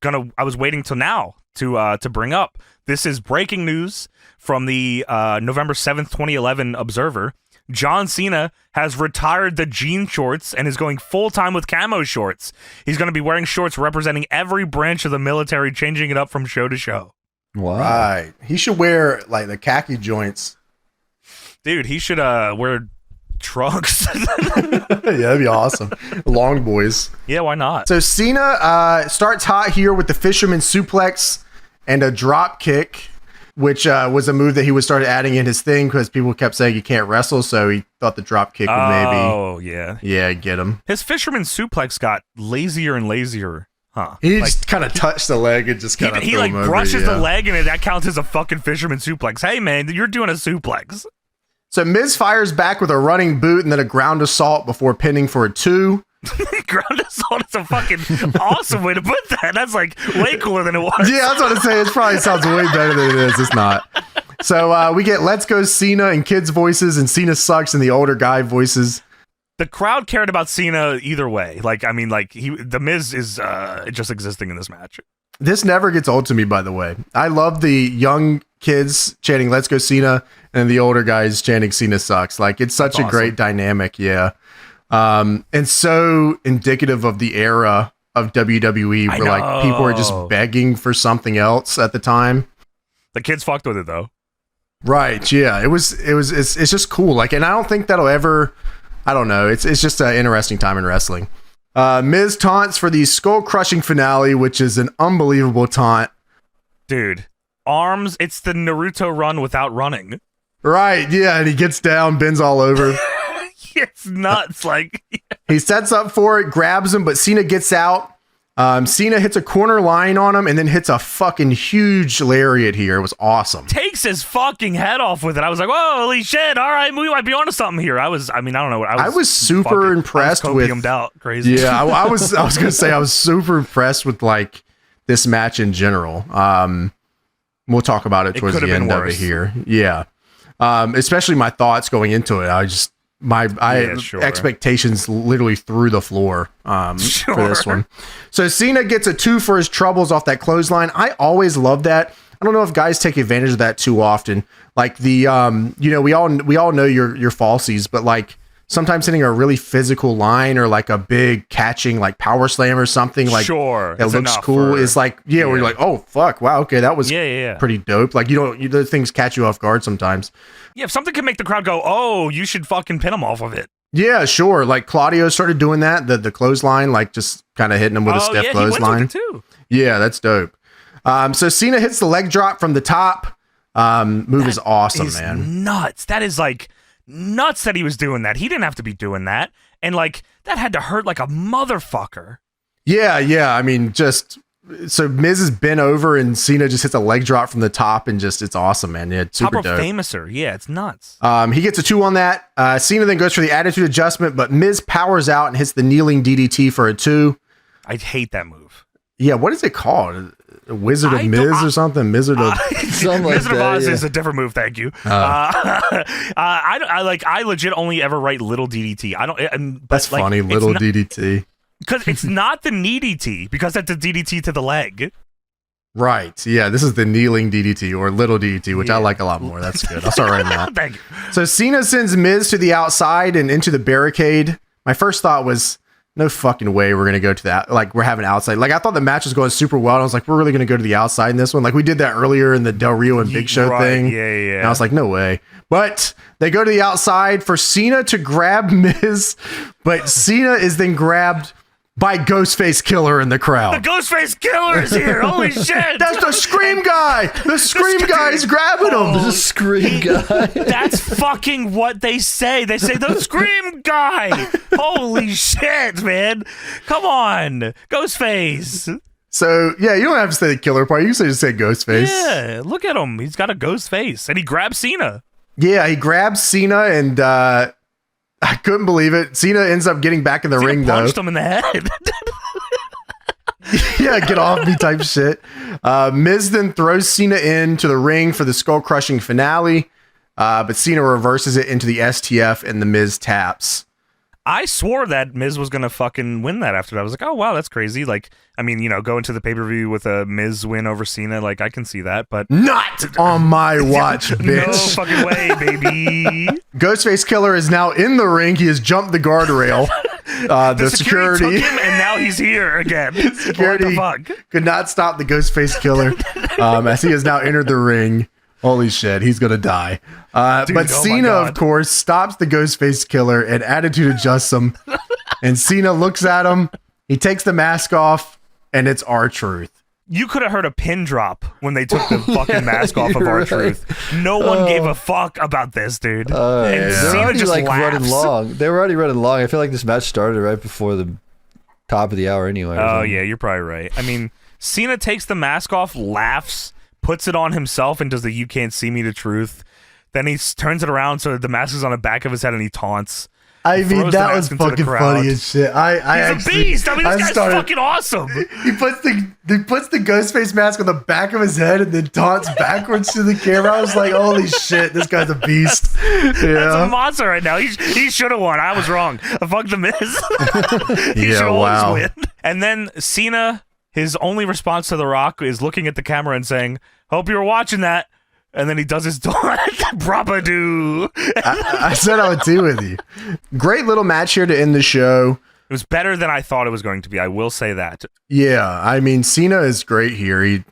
waiting till now to bring up. This is breaking news from the November 7th, 2011 Observer. John Cena has retired the jean shorts and is going full-time with camo shorts. He's going to be wearing shorts representing every branch of the military, changing it up from show to show. Wow. Right. He should wear, like, the khaki joints. Dude, he should wear trunks. Yeah, that'd be awesome. Long boys. Yeah, why not? So Cena starts hot here with the fisherman suplex and a drop kick, which was a move that he was started adding in his thing because people kept saying he can't wrestle, so he thought the drop kick would maybe get him. His fisherman suplex got lazier and lazier, huh? He just kind of touched the leg and just kind of he like brushes the leg, and that counts as a fucking fisherman suplex. Hey man, you're doing a suplex. So Miz fires back with a running boot and then a ground assault before pinning for a 2. Ground assault is a fucking awesome way to put that. That's like way cooler than it was. Yeah, that's what I'm saying. It probably sounds way better than it is. It's not. So we get Let's Go Cena in kids' voices and Cena sucks in the older guy voices. The crowd cared about Cena either way. Like, I mean, like the Miz is just existing in this match. This never gets old to me, by the way. I love the young kids chanting Let's Go Cena and the older guys chanting Cena sucks. Like, it's such a great dynamic. Yeah. And so indicative of the era of WWE where like people were just begging for something else at the time. The kids fucked with it though. Right. Yeah. It's just cool. Like, and I don't think that'll ever, I don't know. It's just an interesting time in wrestling. Miz taunts for the skull crushing finale, which is an unbelievable taunt. Dude, arms. It's the Naruto run without running. Right. Yeah. And he gets down, bends all over. It's nuts. Like he sets up for it, grabs him, but Cena gets out. Cena hits a corner line on him and then hits a fucking huge lariat here. It was awesome. Takes his fucking head off with it. I was like, whoa, holy shit. All right, we might be onto something here. I don't know. I was super impressed with out crazy. Yeah, I was going to say I was super impressed with like this match in general. We'll talk about it towards the end of it here. Yeah. Especially my thoughts going into it. Expectations literally through the floor for this one. So Cena gets a 2 for his troubles off that clothesline. I always love that. I don't know if guys take advantage of that too often. Like we all know your falsies, but like sometimes hitting a really physical line or like a big catching like power slam or something like that looks cool is like where you're like, oh fuck, wow, okay, that was pretty dope. Like the things catch you off guard sometimes. Yeah, if something can make the crowd go, oh, you should fucking pin him off of it. Yeah, sure. Like Claudio started doing that, the clothesline, like just kind of hitting him with a stiff clothesline. He went with it too. Yeah, that's dope. So Cena hits the leg drop from the top. Move is awesome, man. Nuts. That is like nuts that he was doing that. He didn't have to be doing that. And like that had to hurt like a motherfucker. Yeah. I mean, so Miz has been over and Cena just hits a leg drop from the top and it's awesome, man. Yeah, it's super dope. Famouser. Yeah, it's nuts. He gets a 2 on that. Cena then goes for the attitude adjustment, but Miz powers out and hits the kneeling DDT for a 2. I hate that move. Yeah, what is it called? Wizard of Miz or something? Wizard of Wizard of Oz is a different move. Thank you. I legit only ever write little DDT. I don't. That's funny, little DDT. Because it's not the knee DDT, because that's the DDT to the leg. Right. Yeah, this is the kneeling DDT or little DDT, which I like a lot more. That's good. I'll start writing that. Thank you. So Cena sends Miz to the outside and into the barricade. My first thought was, no fucking way we're going to go to that. Like, we're having outside. Like, I thought the match was going super well. And I was like, we're really going to go to the outside in this one. Like, we did that earlier in the Del Rio and Big Show thing. Yeah. And I was like, no way. But they go to the outside for Cena to grab Miz. But Cena is then grabbed by Ghostface Killer in the crowd. The Ghostface Killer is here. Holy shit. That's the Scream guy. The Scream guy is grabbing him. The Scream guy. That's fucking what they say. They say the Scream guy. Holy shit, man. Come on. Ghostface. So, yeah, you don't have to say the killer part. You can just say Ghostface. Yeah, look at him. He's got a ghost face. And he grabs Cena. Yeah, he grabs Cena and I couldn't believe it. Cena ends up getting back in the ring, though. Punched him in the head. Yeah, get off me type shit. Miz then throws Cena into the ring for the skull-crushing finale, but Cena reverses it into the STF and the Miz taps. I swore that Miz was going to fucking win that after that. I was like, oh, wow, that's crazy. Like, I mean, go into the pay-per-view with a Miz win over Cena. Like, I can see that, but... Not on my watch, bitch. No fucking way, baby. Ghostface Killer is now in the ring. He has jumped the guardrail. The security took him, and now he's here again. Security what the fuck? Could not stop the Ghostface Killer as he has now entered the ring. Holy shit, he's gonna die. But Cena, of course, stops the Ghostface Killer and attitude adjusts him. And Cena looks at him. He takes the mask off, and it's R-Truth. You could have heard a pin drop when they took the fucking mask off of R-Truth. No one gave a fuck about this, dude. And Cena just running long. They were already running long. I feel like this match started right before the top of the hour anyway. Oh, yeah, you're probably right. I mean, Cena takes the mask off, laughs, puts it on himself, and does the "you can't see me" to Truth. Then he turns it around so the mask is on the back of his head and he taunts. I mean, that was fucking funny as shit. He's a beast. I mean, this guy's fucking awesome. He puts the Ghostface mask on the back of his head and then taunts backwards to the camera. I was like, holy shit, this guy's a beast. That's a monster right now. He should have won. I was wrong. Fuck the Miz. He should always win. And then Cena, his only response to The Rock is looking at the camera and saying, "Hope you were watching that." And then he does his brapa-doo. I said I would do with you. Great little match here to end the show. It was better than I thought it was going to be. I will say that. Yeah, I mean, Cena is great here.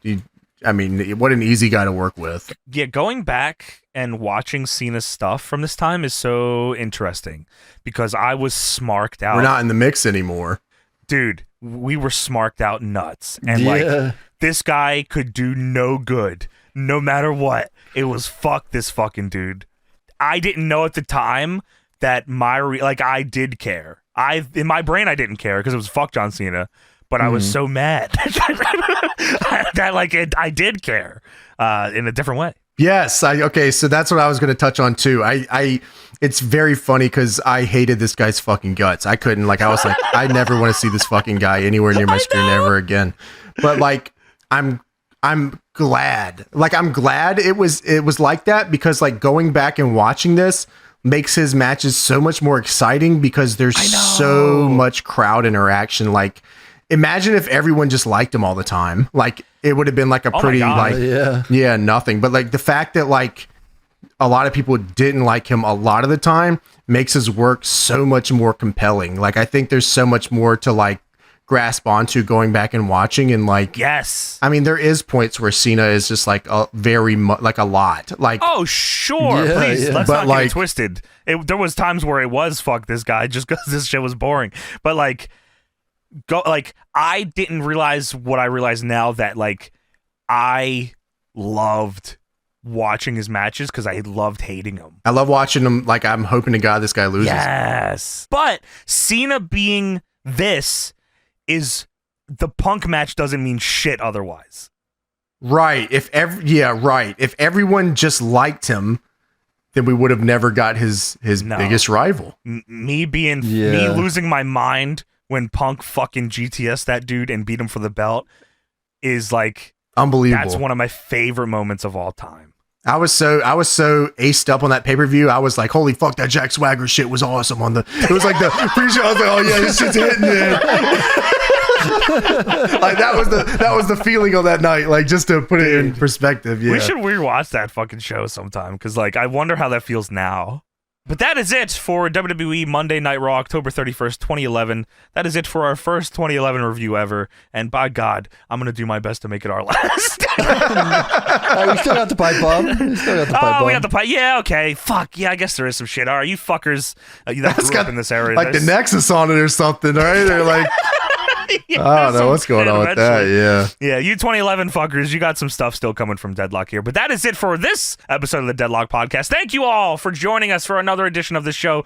I mean, what an easy guy to work with. Yeah, going back and watching Cena's stuff from this time is so interesting because I was smarked out. We're not in the mix anymore. Dude, we were smarked out nuts. And like, this guy could do no good. No matter what, it was fuck this fucking dude. I didn't know at the time that I did care. In my brain, I didn't care because it was fuck John Cena, but I was so mad that I did care in a different way. Yes. Okay. So that's what I was going to touch on too. It's very funny because I hated this guy's fucking guts. I couldn't I was like, I never want to see this fucking guy anywhere near my screen ever again. But I'm I'm glad. Like, I'm glad it was like that, because like going back and watching this makes his matches so much more exciting because there's so much crowd interaction. Like, imagine if everyone just liked him all the time. Like, it would have been like a pretty nothing. But like the fact that like a lot of people didn't like him a lot of the time makes his work so much more compelling. Like, I think there's so much more to like grasp onto going back and watching. And like, yes, I mean, there is points where Cena is just like a like a lot. Like, oh sure, please let's but not get it twisted. There was times where it was fuck this guy just because this shit was boring. But like, I didn't realize what I realize now, that like I loved watching his matches because I loved hating him. I love watching him. Like, I'm hoping to God this guy loses. Yes, but Cena being this is the Punk match doesn't mean shit otherwise. Right. If everyone just liked him, then we would have never got his biggest rival. Me losing my mind when Punk fucking GTS that dude and beat him for the belt is like unbelievable. That's one of my favorite moments of all time. I was so aced up on that pay-per-view. I was like, holy fuck, that Jack Swagger shit was awesome it was like the pre-show. I was like, oh yeah, this shit's hitting, man. Like, that was the feeling on that night. Like, just to put it in perspective. Yeah. We should rewatch that fucking show sometime, because like I wonder how that feels now. But that is it for WWE Monday Night Raw, October 31st, 2011. That is it for our first 2011 review ever. And by God, I'm going to do my best to make it our last. We still got the pipe bomb. We got the pipe. Yeah, okay. Fuck. Yeah, I guess there is some shit. All right, you fuckers that grew up in this area. Like the Nexus on it or something, right? They're like... I don't know what's going on with that. Yeah, you 2011 fuckers, you got some stuff still coming from Deadlock here. But that is it for this episode of the Deadlock Podcast. Thank you all for joining us for another edition of the show.